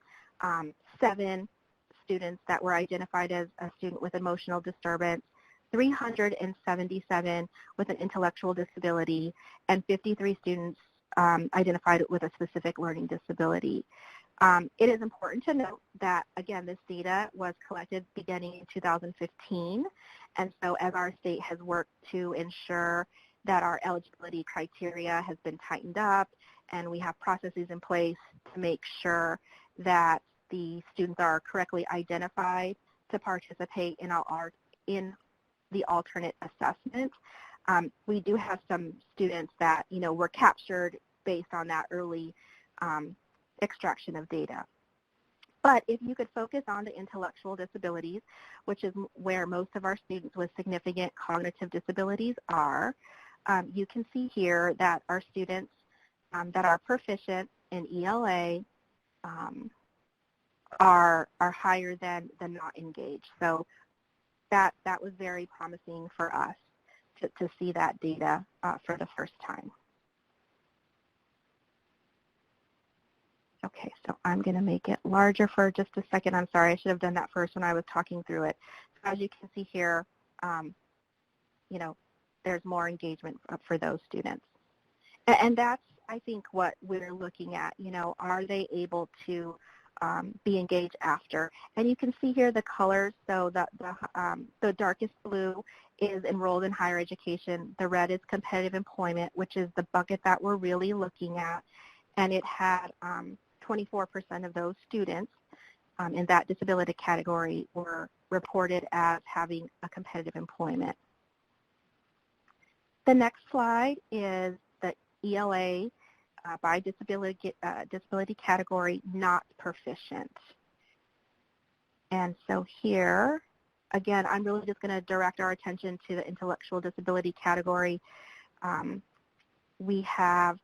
7 students that were identified as a student with emotional disturbance, 377 with an intellectual disability, and 53 students identified with a specific learning disability. It is important to note that, again, this data was collected beginning in 2015, and so as our state has worked to ensure that our eligibility criteria has been tightened up and we have processes in place to make sure that the students are correctly identified to participate in the alternate assessment. We do have some students that, were captured based on that early extraction of data. But if you could focus on the intellectual disabilities, which is where most of our students with significant cognitive disabilities are, you can see here that our students that are proficient in ELA are higher than the not engaged. So that was very promising for us to see that data for the first time. Okay, so I'm going to make it larger for just a second. I'm sorry, I should have done that first when I was talking through it. As you can see here, there's more engagement for those students. And that's, I think, what we're looking at. Are they able to be engaged after? And you can see here the colors. So the darkest blue is enrolled in higher education. The red is competitive employment, which is the bucket that we're really looking at. And it had 24% of those students in that disability category were reported as having a competitive employment. The next slide is the ELA by disability category not proficient. And so here, again, I'm really just going to direct our attention to the intellectual disability category. We have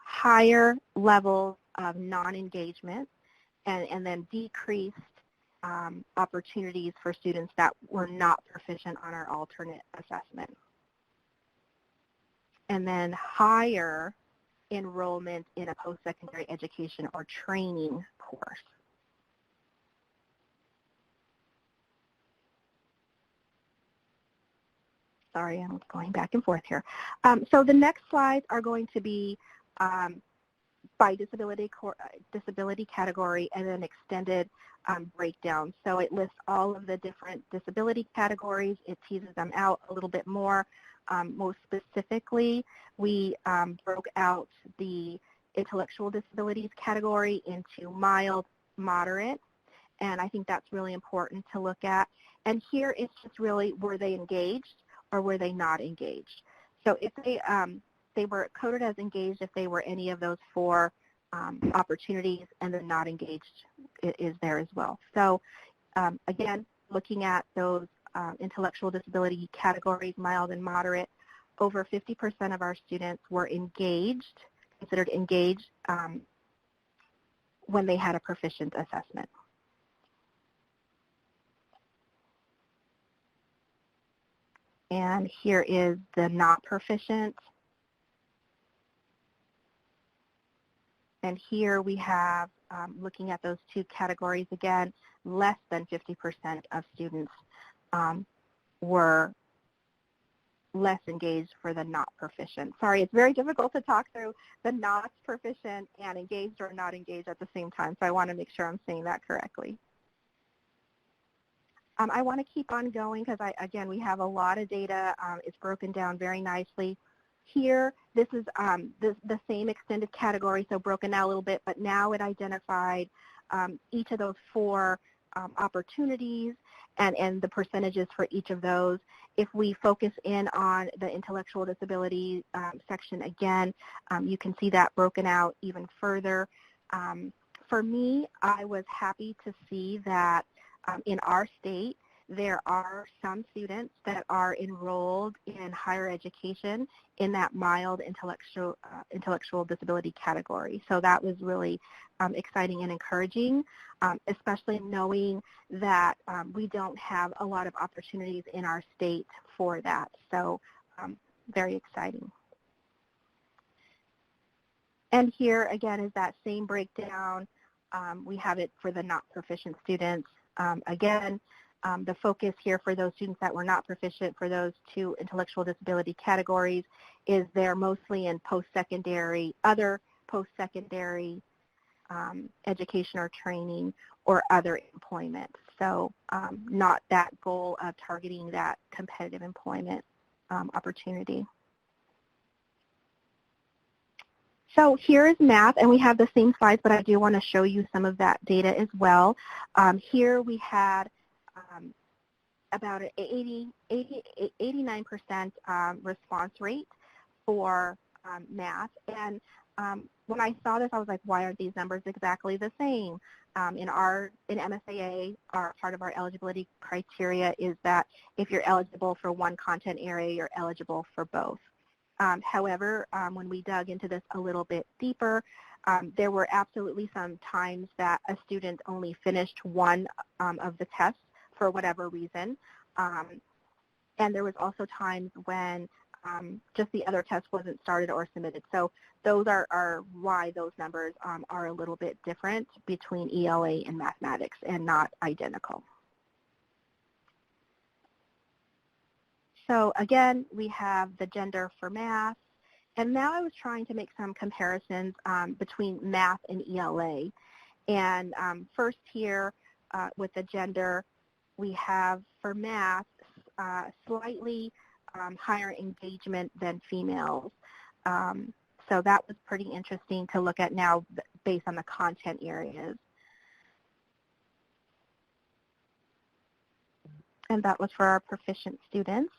higher levels of non-engagement and then decreased opportunities for students that were not proficient on our alternate assessment. And then higher enrollment in a post-secondary education or training course. Sorry, I'm going back and forth here. So the next slides are going to be by disability category and then extended breakdown. So it lists all of the different disability categories. It teases them out a little bit more. Most specifically, we broke out the intellectual disabilities category into mild, moderate, and I think that's really important to look at. And here it's just really, were they engaged or were they not engaged? So if they were coded as engaged if they were any of those four opportunities, and then not engaged is there as well. So again, looking at those intellectual disability categories, mild and moderate, over 50% of our students were engaged, considered engaged when they had a proficient assessment. And here is the not proficient. And here we have, looking at those two categories again, less than 50% of students were less engaged for the not proficient. Sorry, it's very difficult to talk through the not proficient and engaged or not engaged at the same time, so I want to make sure I'm saying that correctly. I want to keep on going because, again, we have a lot of data. It's broken down very nicely. Here, this is the same extended category, so broken out a little bit, but now it identified each of those four opportunities and the percentages for each of those. If we focus in on the intellectual disability section again, you can see that broken out even further. For me, I was happy to see that in our state, there are some students that are enrolled in higher education in that mild intellectual disability category. So that was really exciting and encouraging, especially knowing that we don't have a lot of opportunities in our state for that. So very exciting. And here again is that same breakdown. We have it for the not proficient students. Again, the focus here for those students that were not proficient for those two intellectual disability categories is they're mostly in post-secondary, other post-secondary education or training or other employment. So not that goal of targeting that competitive employment opportunity. So here is math, and we have the same slides, but I do want to show you some of that data as well. Here we had about an 89% response rate for math. And when I saw this, I was like, why aren't these numbers exactly the same? In MSAA, part of our eligibility criteria is that if you're eligible for one content area, you're eligible for both. However, when we dug into this a little bit deeper, there were absolutely some times that a student only finished one of the tests for whatever reason. And there was also times when just the other test wasn't started or submitted. So those are why those numbers are a little bit different between ELA and mathematics and not identical. So again, we have the gender for math. And now I was trying to make some comparisons between math and ELA. And first here with the gender, we have for math slightly higher engagement than females. So that was pretty interesting to look at now based on the content areas. And that was for our proficient students.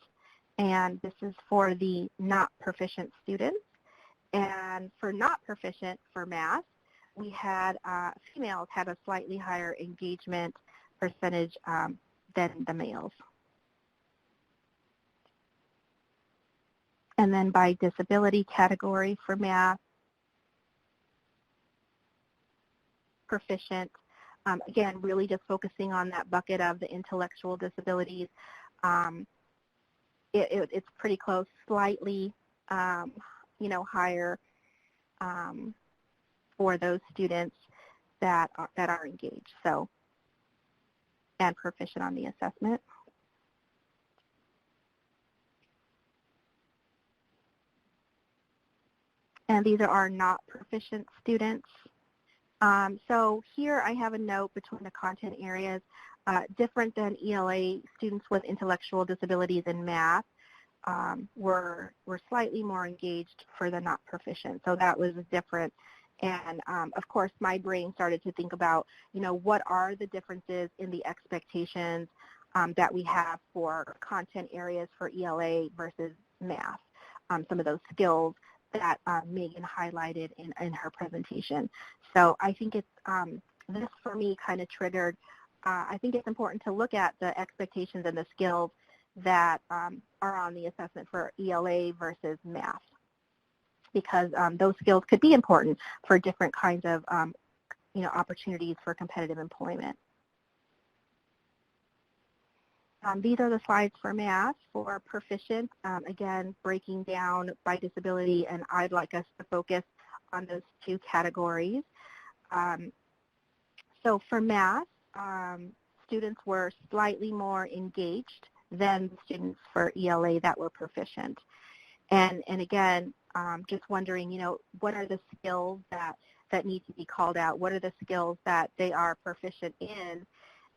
And this is for the not proficient students. And for not proficient for math, we had females had a slightly higher engagement percentage than the males. And then by disability category for math, proficient, again, really just focusing on that bucket of the intellectual disabilities. It's pretty close, slightly, higher for those students that are engaged. So, and proficient on the assessment. And these are our not proficient students. So here I have a note between the content areas. Different than ELA, students with intellectual disabilities in math were slightly more engaged for the not proficient. So that was different. And of course, my brain started to think about, what are the differences in the expectations that we have for content areas for ELA versus math, some of those skills that Megan highlighted in her presentation. So I think it's, this for me kind of triggered, I think it's important to look at the expectations and the skills that are on the assessment for ELA versus math, because those skills could be important for different kinds of opportunities for competitive employment. These are the slides for math for proficient, again, breaking down by disability, and I'd like us to focus on those two categories. So for math, students were slightly more engaged than students for ELA that were proficient. And again, just wondering, what are the skills that need to be called out? What are the skills that they are proficient in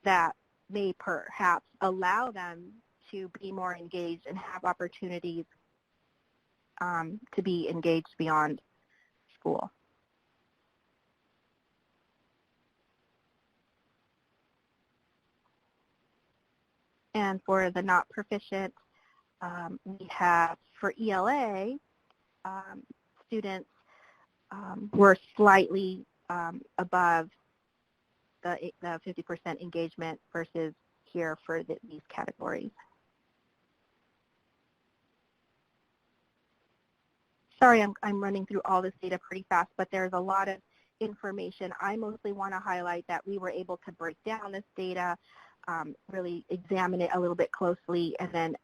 that may perhaps allow them to be more engaged and have opportunities to be engaged beyond school? And for the not proficient, we have for ELA, students were slightly above the 50% engagement versus here for these categories. Sorry, I'm running through all this data pretty fast, but there's a lot of information. I mostly want to highlight that we were able to break down this data, really examine it a little bit closely, and then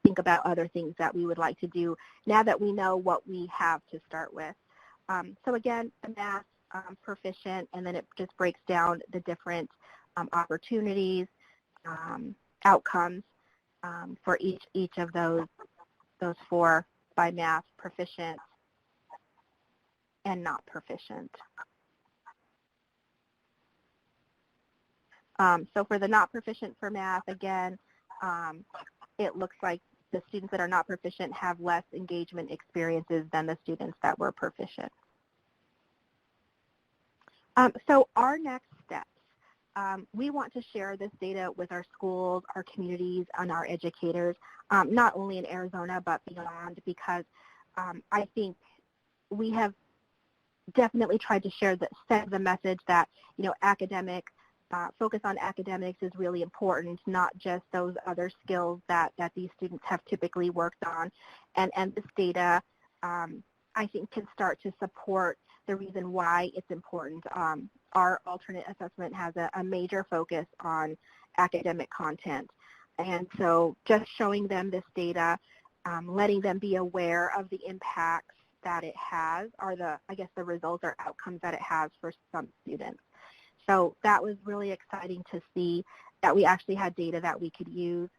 think about other things that we would like to do now that we know what we have to start with. So again, the math proficient, and then it just breaks down the different opportunities, outcomes for each of those four by math, proficient, and not proficient. So for the not proficient for math, again, it looks like the students that are not proficient have less engagement experiences than the students that were proficient. So our next steps, we want to share this data with our schools, our communities, and our educators, not only in Arizona but beyond, because I think we have definitely tried to send the message that, focus on academics is really important, not just those other skills that these students have typically worked on. And this data, I think, can start to support the reason why it's important. Our alternate assessment has a major focus on academic content. And so just showing them this data, letting them be aware of the impacts that it has, or the results or outcomes that it has for some students. So that was really exciting to see that we actually had data that we could use.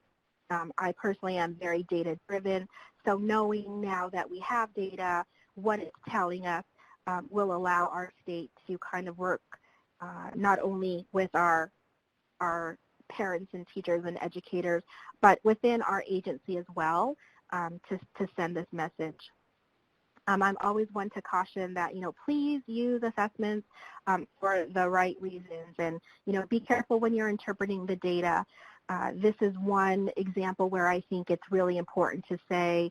I personally am very data-driven, so knowing now that we have data, what it's telling us will allow our state to kind of work not only with our parents and teachers and educators, but within our agency as well to send this message. I'm always one to caution that, please use assessments for the right reasons, and, be careful when you're interpreting the data. This is one example where I think it's really important to say,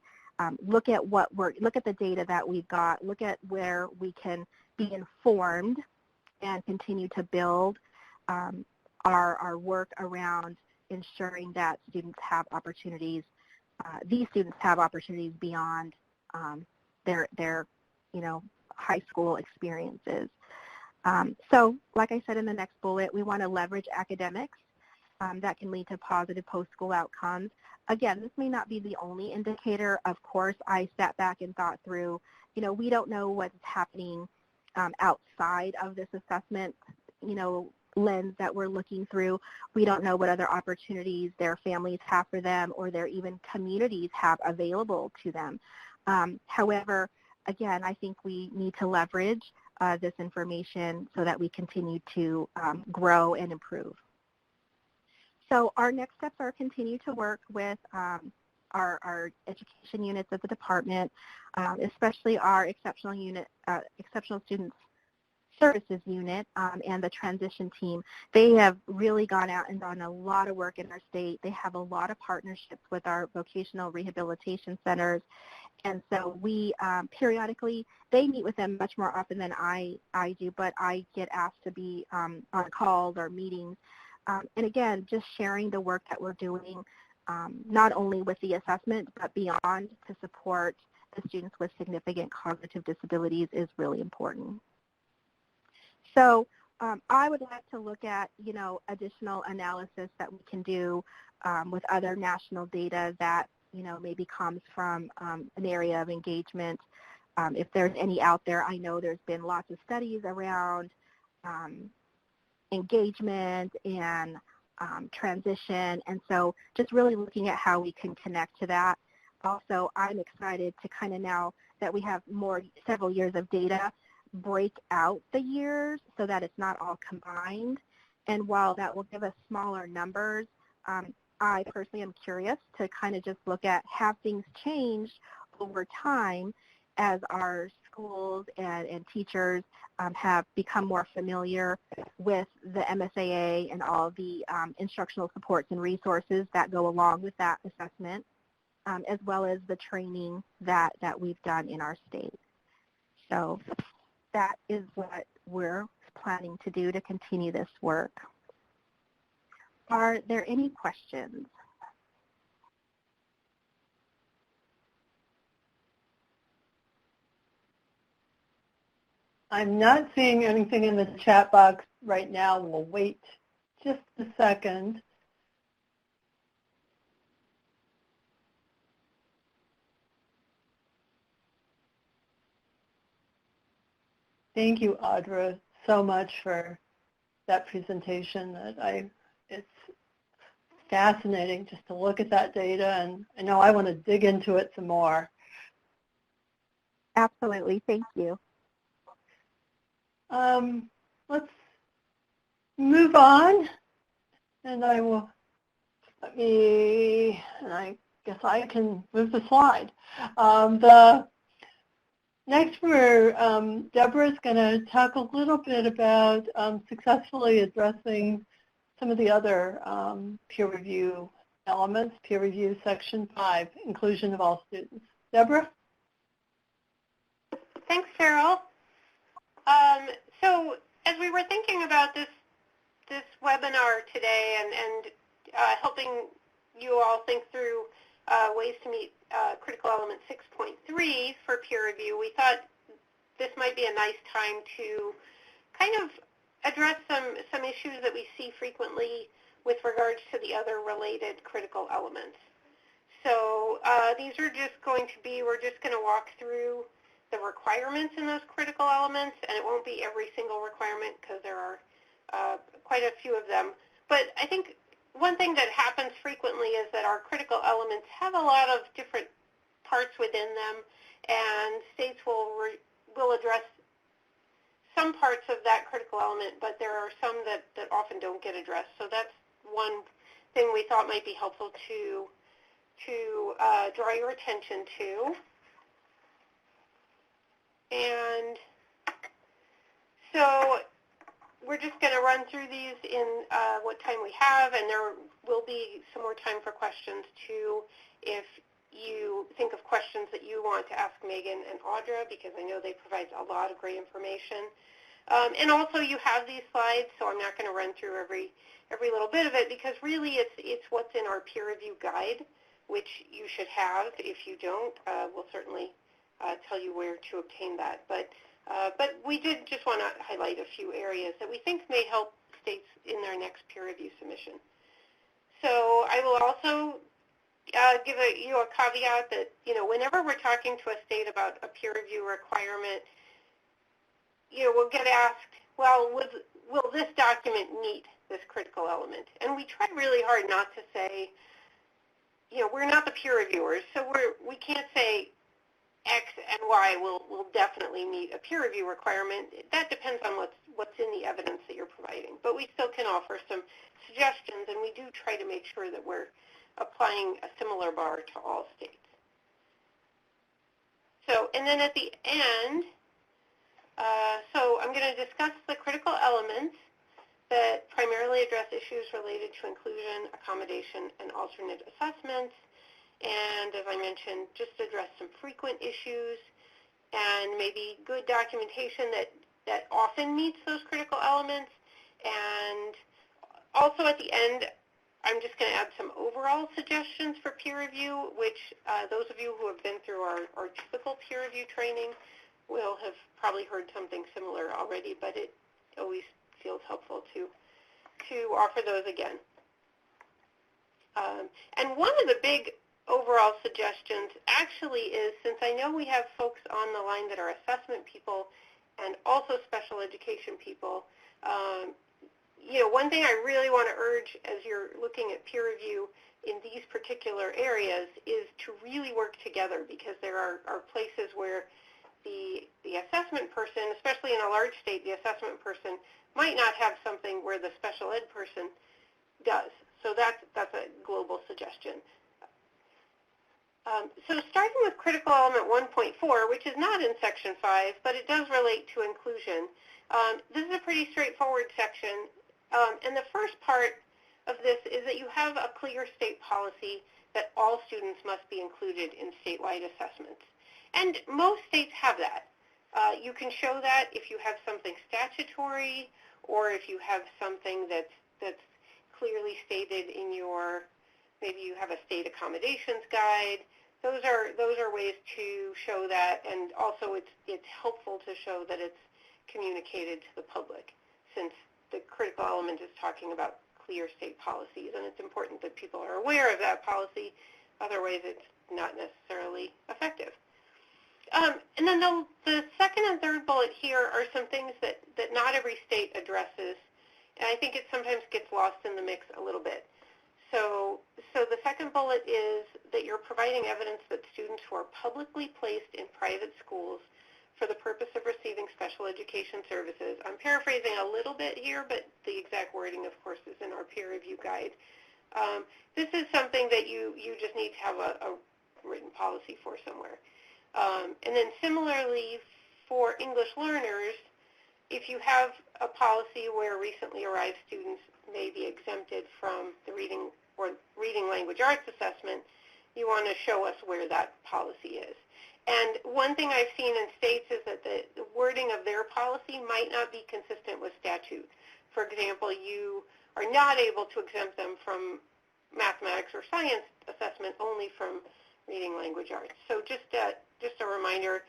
look at the data that we've got, look at where we can be informed and continue to build our work around ensuring that students have opportunities, these students have opportunities beyond their high school experiences. So like I said in the next bullet, we want to leverage academics that can lead to positive post-school outcomes. Again, this may not be the only indicator. Of course, I sat back and thought through, we don't know what's happening outside of this assessment, lens that we're looking through. We don't know what other opportunities their families have for them, or their even communities have available to them. However, again, I think we need to leverage this information so that we continue to grow and improve. So our next steps are continue to work with our education units at the department, especially our exceptional students services unit and the transition team. They have really gone out and done a lot of work in our state. They have a lot of partnerships with our vocational rehabilitation centers. And so we periodically, they meet with them much more often than I do, but I get asked to be on calls or meetings. And again, just sharing the work that we're doing, not only with the assessment, but beyond, to support the students with significant cognitive disabilities is really important. So I would like to look at, additional analysis that we can do with other national data that, maybe comes from an area of engagement. If there's any out there, I know there's been lots of studies around engagement and transition, and so just really looking at how we can connect to that. Also, I'm excited to kind of, now that we have several years of data, break out the years so that it's not all combined. And while that will give us smaller numbers, I personally am curious to kind of just look at, have things changed over time as our schools and teachers have become more familiar with the MSAA and all the instructional supports and resources that go along with that assessment, as well as the training that we've done in our state. So that is what we're planning to do to continue this work. Are there any questions? I'm not seeing anything in the chat box right now. We'll wait just a second. Thank you, Audra, so much for that presentation. It's fascinating just to look at that data, and I know I want to dig into it some more. Absolutely, thank you. Let's move on, and I guess I can move the slide. Next, Deborah's going to talk a little bit about successfully addressing some of the other peer review elements, peer review section 5, inclusion of all students. Deborah? Thanks, Cheryl. So as we were thinking about this webinar today and helping you all think through ways to meet critical element 6.3 for peer review, we thought this might be a nice time to kind of address some issues that we see frequently with regards to the other related critical elements. So these are just going to be, we're just going to walk through the requirements in those critical elements, and it won't be every single requirement because there are quite a few of them. But I think one thing that happens frequently is that our critical elements have a lot of different parts within them, and states will address some parts of that critical element, but there are some that often don't get addressed. So that's one thing we thought might be helpful to draw your attention to. And so we're just going to run through these in what time we have, and there will be some more time for questions too if you think of questions that you want to ask Megan and Audra, because I know they provide a lot of great information. And also you have these slides, so I'm not going to run through every little bit of it, because really it's what's in our peer review guide, which you should have. If you don't, we'll certainly tell you where to obtain that. But we did just want to highlight a few areas that we think may help states in their next peer review submission. So I will also give you a caveat that, whenever we're talking to a state about a peer review requirement, we'll get asked, well, will this document meet this critical element? And we try really hard not to say, we're not the peer reviewers, so we can't say X and Y will definitely meet a peer review requirement. That depends on what's in the evidence that you're providing. But we still can offer some suggestions, and we do try to make sure that we're applying a similar bar to all states. So, and then at the end, so I'm going to discuss the critical elements that primarily address issues related to inclusion, accommodation, and alternate assessments. And as I mentioned, just address some frequent issues and maybe good documentation that often meets those critical elements. And also at the end, I'm just going to add some overall suggestions for peer review, which those of you who have been through our typical peer review training will have probably heard something similar already, but it always feels helpful to offer those again. And one of the big overall suggestions actually is, since I know we have folks on the line that are assessment people and also special education people, one thing I really want to urge as you're looking at peer review in these particular areas is to really work together, because there are places where the assessment person, especially in a large state, the assessment person might not have something where the special ed person does. So that's a global suggestion. So starting with critical element 1.4, which is not in section 5, but it does relate to inclusion. This is a pretty straightforward section. And the first part of this is that you have a clear state policy that all students must be included in statewide assessments. And most states have that. You can show that if you have something statutory, or if you have something that's clearly stated in maybe you have a state accommodations guide. Those are ways to show that, and also it's helpful to show that it's communicated to the public, since the critical element is talking about clear state policies, and it's important that people are aware of that policy. Otherwise, it's not necessarily effective. And then the second and third bullet here are some things that not every state addresses, and I think it sometimes gets lost in the mix a little bit. So the second bullet is that you're providing evidence that students who are publicly placed in private schools for the purpose of receiving special education services. I'm paraphrasing a little bit here, but the exact wording, of course, is in our peer review guide. This is something that you just need to have a written policy for somewhere. And then similarly, for English learners, if you have a policy where recently arrived students may be exempted from the reading language arts assessment, you want to show us where that policy is. And one thing I've seen in states is that the wording of their policy might not be consistent with statute. For example, you are not able to exempt them from mathematics or science assessment, only from reading language arts. So just a reminder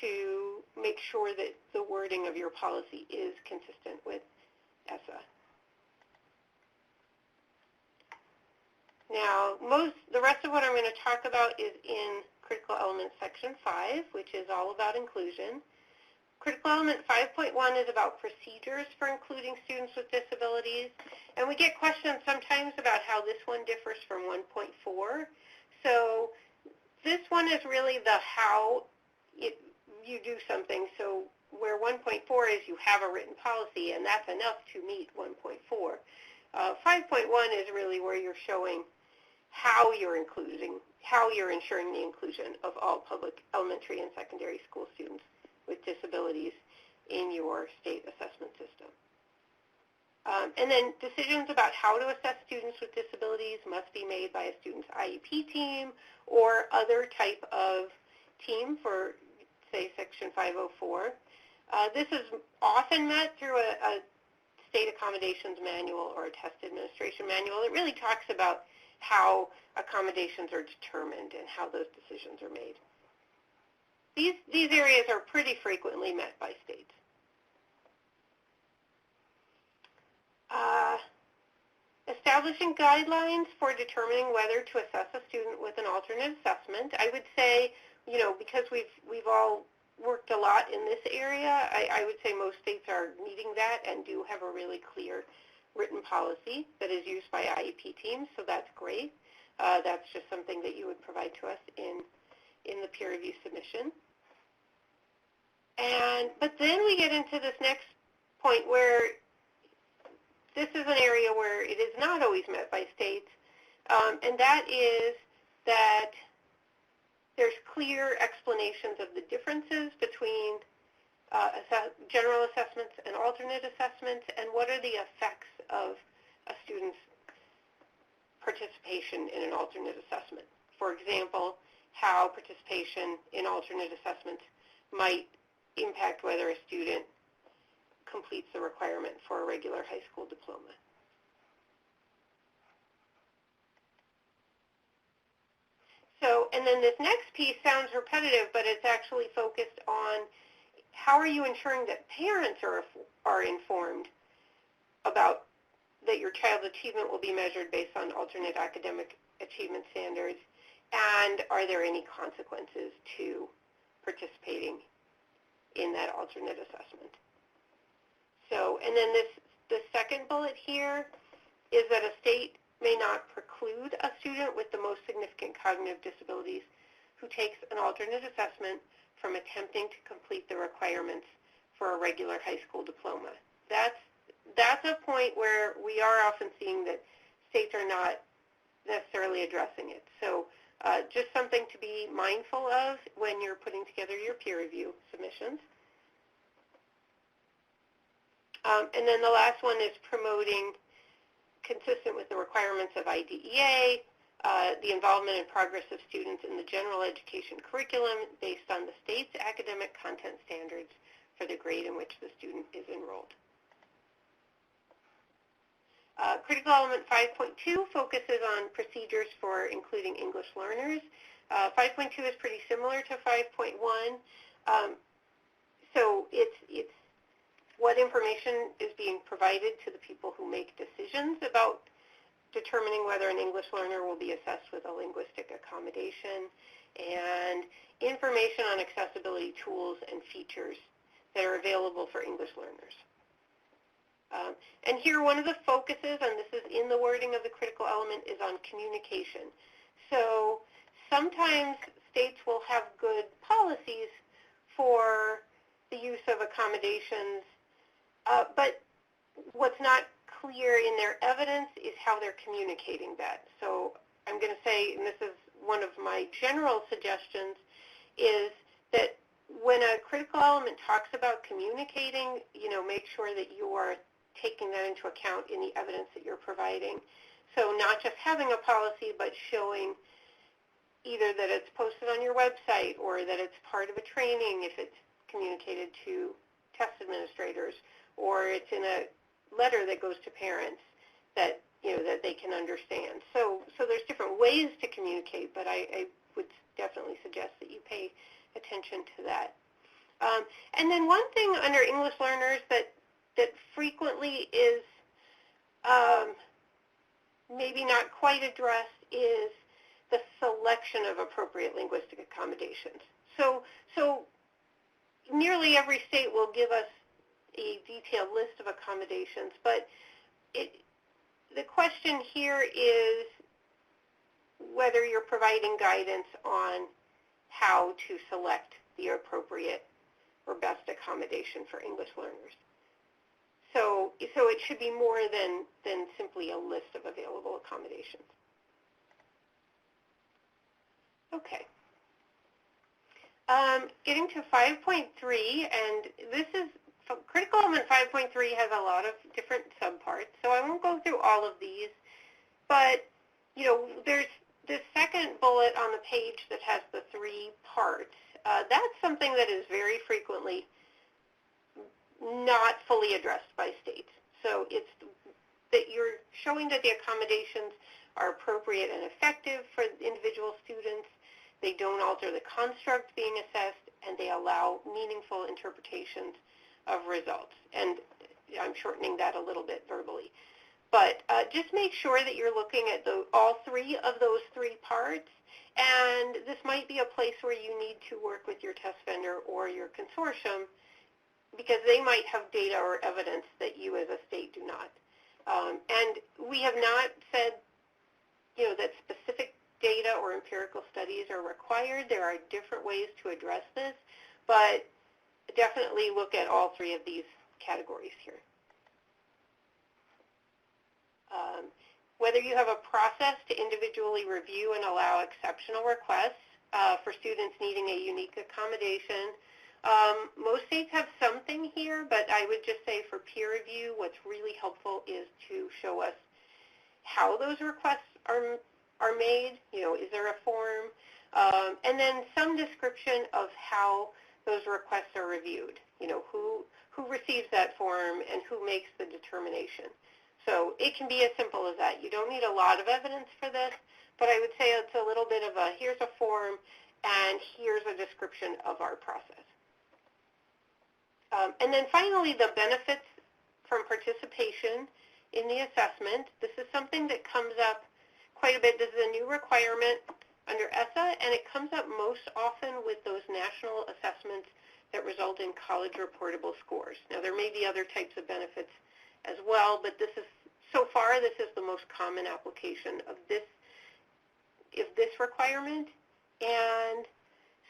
to make sure that the wording of your policy is consistent with ESSA. Now, the rest of what I'm going to talk about is in Critical Element Section 5, which is all about inclusion. Critical Element 5.1 is about procedures for including students with disabilities, and we get questions sometimes about how this one differs from 1.4. So this one is really the how you do something. So where 1.4 is you have a written policy, and that's enough to meet 1.4. 5.1 is really where you're showing how you're ensuring the inclusion of all public elementary and secondary school students with disabilities in your state assessment system. And then decisions about how to assess students with disabilities must be made by a student's IEP team or other type of team for, say, Section 504. This is often met through a state accommodations manual or a test administration manual. It really talks about how accommodations are determined and how those decisions are made. These areas are pretty frequently met by states. Establishing guidelines for determining whether to assess a student with an alternate assessment. I would say, because we've all worked a lot in this area, I would say most states are meeting that and do have a really clear written policy that is used by IEP teams, so that's great. That's just something that you would provide to us in the peer review submission. But then we get into this next point where this is an area where it is not always met by states, and that is that there's clear explanations of the differences between general assessments and alternate assessments, and what are the effects of a student's participation in an alternate assessment. For example, how participation in alternate assessments might impact whether a student completes the requirement for a regular high school diploma. So, and then this next piece sounds repetitive, but it's actually focused on how are you ensuring that parents are informed about that your child's achievement will be measured based on alternate academic achievement standards, and are there any consequences to participating in that alternate assessment? So, and then the second bullet here is that a state may not preclude a student with the most significant cognitive disabilities who takes an alternate assessment from attempting to complete the requirements for a regular high school diploma. That's a point where we are often seeing that states are not necessarily addressing it. So just something to be mindful of when you're putting together your peer review submissions. And then the last one is promoting, consistent with the requirements of IDEA, the involvement and progress of students in the general education curriculum based on the state's academic content standards for the grade in which the student is enrolled. Critical Element 5.2 focuses on procedures for including English learners. 5.2 is pretty similar to 5.1. So it's what information is being provided to the people who make decisions about determining whether an English learner will be assessed with a linguistic accommodation, and information on accessibility tools and features that are available for English learners. And here one of the focuses, and this is in the wording of the critical element, is on communication. So sometimes states will have good policies for the use of accommodations, but what's not clear in their evidence is how they're communicating that. So I'm going to say, and this is one of my general suggestions, is that when a critical element talks about communicating, make sure that you are taking that into account in the evidence that you're providing. So not just having a policy, but showing either that it's posted on your website or that it's part of a training if it's communicated to test administrators, or it's in a letter that goes to parents that that they can understand. So there's different ways to communicate, but I would definitely suggest that you pay attention to that. And then one thing under English learners that frequently is maybe not quite addressed is the selection of appropriate linguistic accommodations. So nearly every state will give us a detailed list of accommodations, but the question here is whether you're providing guidance on how to select the appropriate or best accommodation for English learners. So it should be more than simply a list of available accommodations. Okay. Getting to 5.3, and this is, Critical Element 5.3 has a lot of different subparts, so I won't go through all of these, but, there's the second bullet on the page that has the 3 parts. That's something that is very frequently not fully addressed by states. So it's that you're showing that the accommodations are appropriate and effective for individual students, they don't alter the construct being assessed, and they allow meaningful interpretations of results. And I'm shortening that a little bit verbally. But just make sure that you're looking at all 3 of those 3 parts, and this might be a place where you need to work with your test vendor or your consortium, because they might have data or evidence that you as a state do not. And we have not said, that specific data or empirical studies are required. There are different ways to address this, but definitely look at all 3 of these categories here. Whether you have a process to individually review and allow exceptional requests for students needing a unique accommodation. Most states have something here, but I would just say for peer review, what's really helpful is to show us how those requests are made. Is there a form? And then some description of how those requests are reviewed. Who receives that form and who makes the determination. So it can be as simple as that. You don't need a lot of evidence for this, but I would say it's a little bit of a, here's a form and here's a description of our process. And then finally, the benefits from participation in the assessment. This is something that comes up quite a bit. This is a new requirement under ESSA, and it comes up most often with those national assessments that result in college reportable scores. Now, there may be other types of benefits as well, but this is, so far, this is the most common application of this requirement. And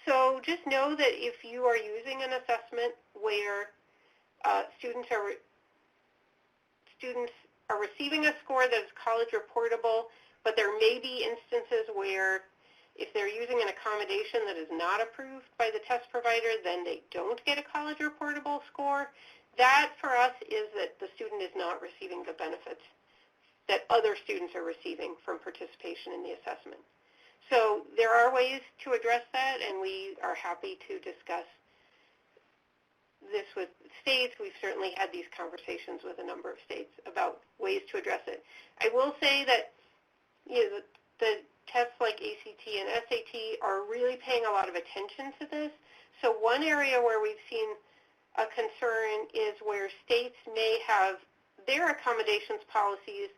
so just know that if you are using an assessment where students are receiving a score that is college reportable, but there may be instances where if they're using an accommodation that is not approved by the test provider, then they don't get a college reportable score. That for us is that the student is not receiving the benefits that other students are receiving from participation in the assessment. So there are ways to address that, and we are happy to discuss this with states. We've certainly had these conversations with a number of states about ways to address it. I will say that the tests like ACT and SAT are really paying a lot of attention to this. So one area where we've seen a concern is where states may have their accommodations policies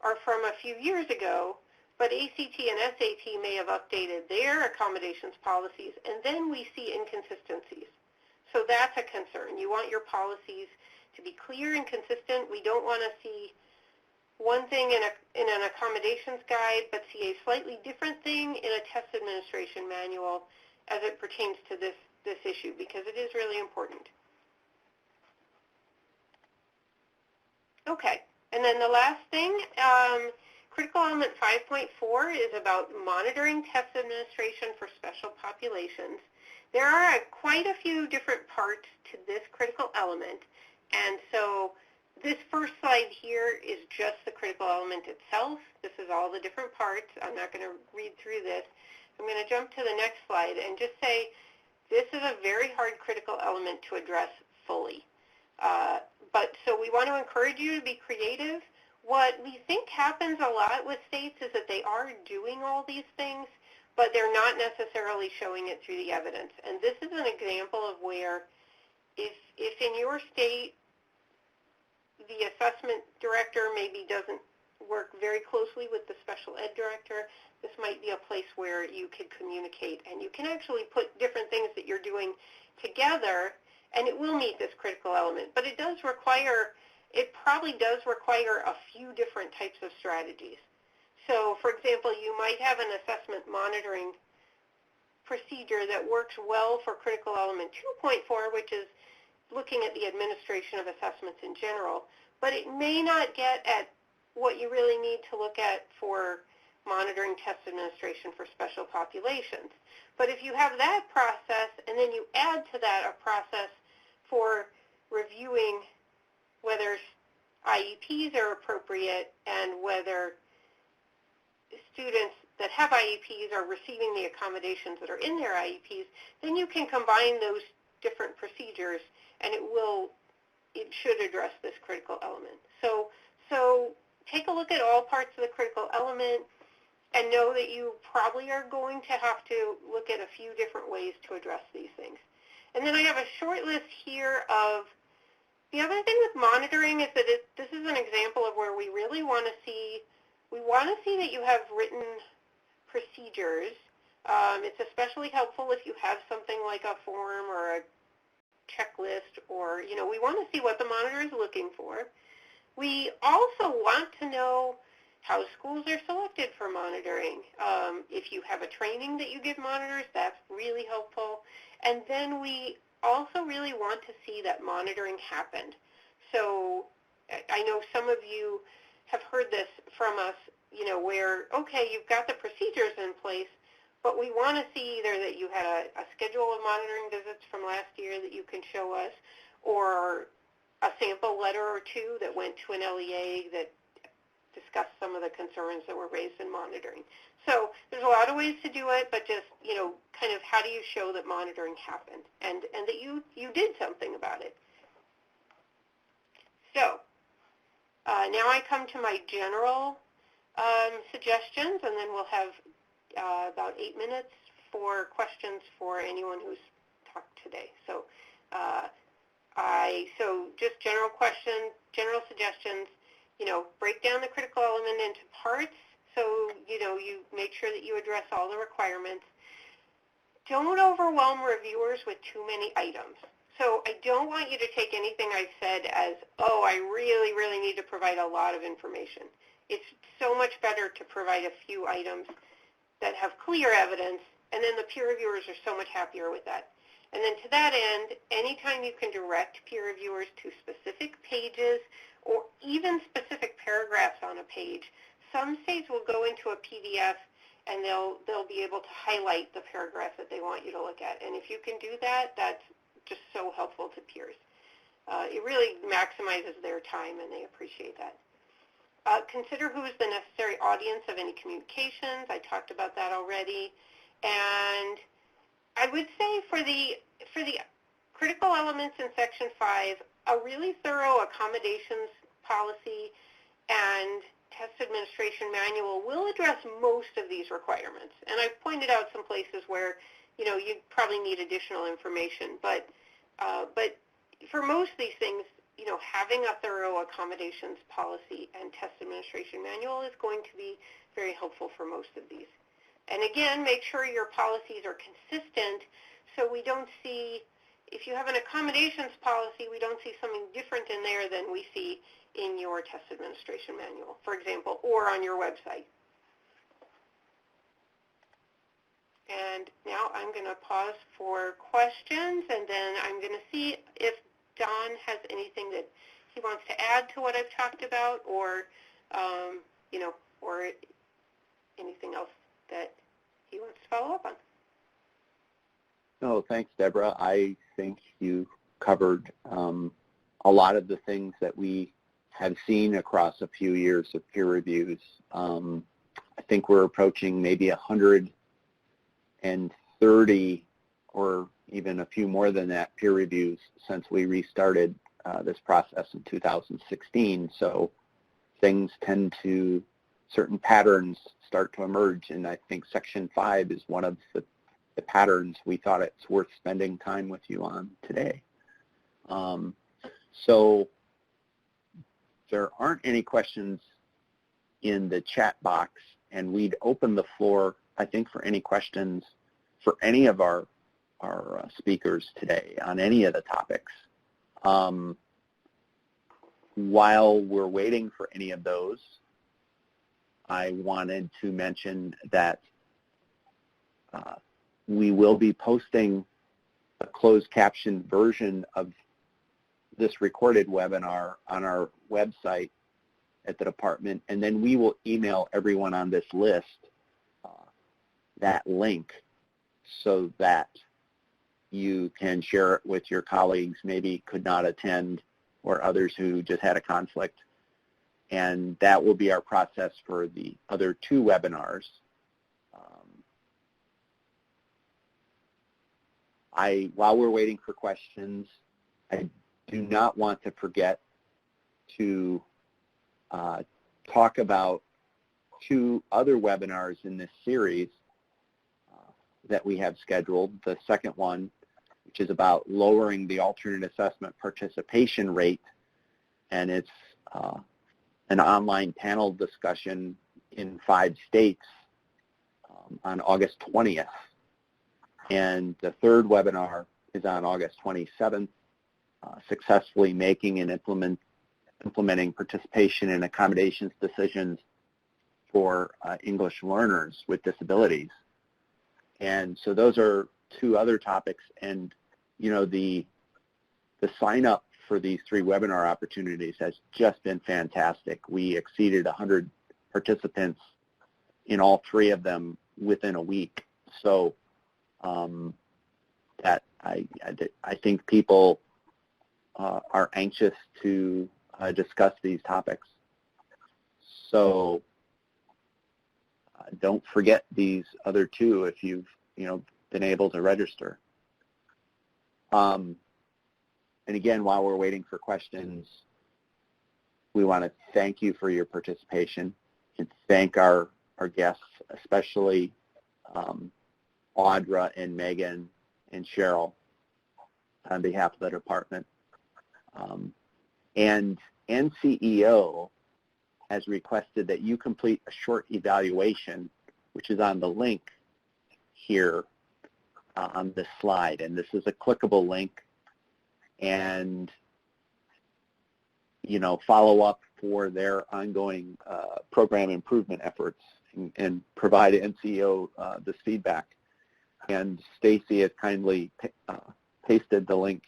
are from a few years ago, but ACT and SAT may have updated their accommodations policies, and then we see inconsistencies. So that's a concern. You want your policies to be clear and consistent. We don't want to see one thing in an accommodations guide, but see a slightly different thing in a test administration manual as it pertains to this issue, because it is really important. Okay, and then the last thing, Critical Element 5.4 is about monitoring test administration for special populations. There are quite a few different parts to this critical element, and so this first slide here is just the critical element itself. This is all the different parts. I'm not going to read through this. I'm going to jump to the next slide and just say this is a very hard critical element to address fully. But so we want to encourage you to be creative. What we think happens a lot with states is that they are doing all these things, but they're not necessarily showing it through the evidence. And this is an example of where if in your state the assessment director maybe doesn't work very closely with the special ed director, this might be a place where you could communicate and you can actually put different things that you're doing together and it will meet this critical element. But it probably does require a few different types of strategies. So, for example, you might have an assessment monitoring procedure that works well for critical element 2.4, which is looking at the administration of assessments in general, but it may not get at what you really need to look at for monitoring test administration for special populations. But if you have that process and then you add to that a process for reviewing whether IEPs are appropriate and whether students that have IEPs are receiving the accommodations that are in their IEPs, then you can combine those different procedures and it should address this critical element. So take a look at all parts of the critical element and know that you probably are going to have to look at a few different ways to address these things. And then I have a short list here of the other thing with monitoring is that this is an example of where we really want to see that you have written procedures. It's especially helpful if you have something like a form or a checklist, or, we want to see what the monitor is looking for. We also want to know how schools are selected for monitoring. If you have a training that you give monitors, that's really helpful. And then we also really want to see that monitoring happened. So I know some of you have heard this from us, where, okay, you've got the procedures in place, but we want to see either that you had a schedule of monitoring visits from last year that you can show us, or a sample letter or two that went to an LEA that discussed some of the concerns that were raised in monitoring. So there's a lot of ways to do it, but just, kind of how do you show that monitoring happened and that you did something about it. So now I come to my general suggestions, and then we'll have about 8 minutes for questions for anyone who's talked today. So so just general questions, general suggestions, break down the critical element into parts so, you make sure that you address all the requirements. Don't overwhelm reviewers with too many items. So I don't want you to take anything I've said as, oh, I really, really need to provide a lot of information. It's so much better to provide a few items that have clear evidence, and then the peer reviewers are so much happier with that. And then to that end, anytime you can direct peer reviewers to specific pages or even specific paragraphs on a page, some states will go into a PDF and they'll be able to highlight the paragraph that they want you to look at. And if you can do that, that's just so helpful to peers. It really maximizes their time, and they appreciate that. Consider who is the necessary audience of any communications. I talked about that already. And I would say for the critical elements in Section 5, a really thorough accommodations policy and test administration manual will address most of these requirements. And I've pointed out some places where, you probably need additional information. But for most of these things, having a thorough accommodations policy and test administration manual is going to be very helpful for most of these. And again, make sure your policies are consistent so we don't see, if you have an accommodations policy, we don't see something different in there than we see in your test administration manual, for example, or on your website. And now I'm going to pause for questions, and then I'm going to see if Don has anything that he wants to add to what I've talked about, or, or anything else that he wants to follow up on. No, thanks, Deborah. I think you covered a lot of the things that we have seen across a few years of peer reviews. I think we're approaching maybe 130 or even a few more than that peer reviews since we restarted this process in 2016. So things tend to, certain patterns start to emerge, and I think Section 5 is one of the patterns we thought it's worth spending time with you on today. So there aren't any questions in the chat box, and we'd open the floor, I think, for any questions for any of our speakers today on any of the topics. While we're waiting for any of those, I wanted to mention that we will be posting a closed caption version of this recorded webinar on our website at the department, and then we will email everyone on this list that link so that you can share it with your colleagues, maybe could not attend, or others who just had a conflict. And that will be our process for the other two webinars. While we're waiting for questions, I do not want to forget to talk about two other webinars in this series that we have scheduled. The second one, which is about lowering the alternate assessment participation rate, and it's an online panel discussion in 5 states on August 20th. And the third webinar is on August 27th, successfully making and implementing participation and accommodations decisions for English learners with disabilities. And so those are two other topics, and you know, the sign up for these 3 webinar opportunities has just been fantastic. We exceeded 100 participants in all 3 of them within a week. So that I think people are anxious to discuss these topics. So don't forget these other 2 if you've been able to register. And again, while we're waiting for questions, we want to thank you for your participation and thank our guests, especially Audra and Megan and Cheryl on behalf of the department. And NCEO has requested that you complete a short evaluation, which is on the link here on this slide. And this is a clickable link, and follow up for their ongoing program improvement efforts and provide NCEO this feedback. And Stacy has kindly pasted the link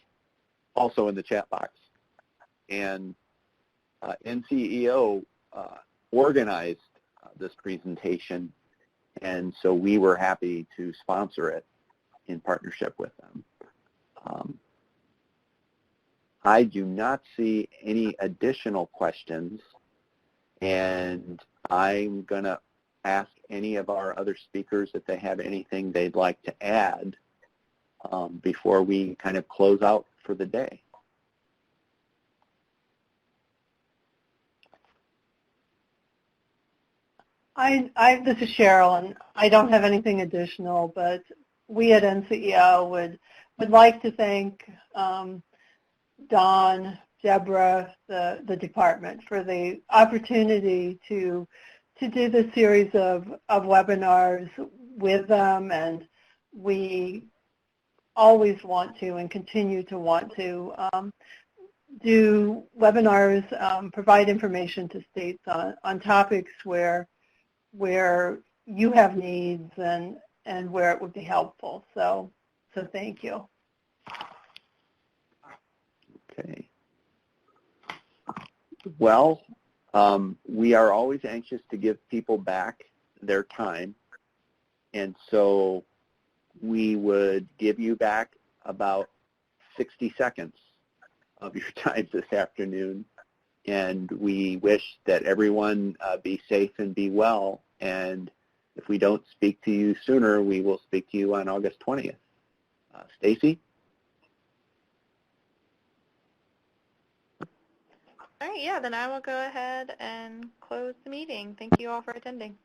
also in the chat box. And NCEO organized this presentation, and so we were happy to sponsor it in partnership with them. I do not see any additional questions, and I'm going to ask any of our other speakers if they have anything they'd like to add before we kind of close out for the day. This is Cheryl, and I don't have anything additional, but we at NCEO would like to thank Don, Deborah, the department for the opportunity to do this series of webinars with them, and we always want to and continue to want to do webinars, provide information to states on topics where you have needs and where it would be helpful. So thank you. Okay. Well, we are always anxious to give people back their time, and so we would give you back about 60 seconds of your time this afternoon. And we wish that everyone be safe and be well. And if we don't speak to you sooner, we will speak to you on August 20th. Stacy? All right, yeah, then I will go ahead and close the meeting. Thank you all for attending.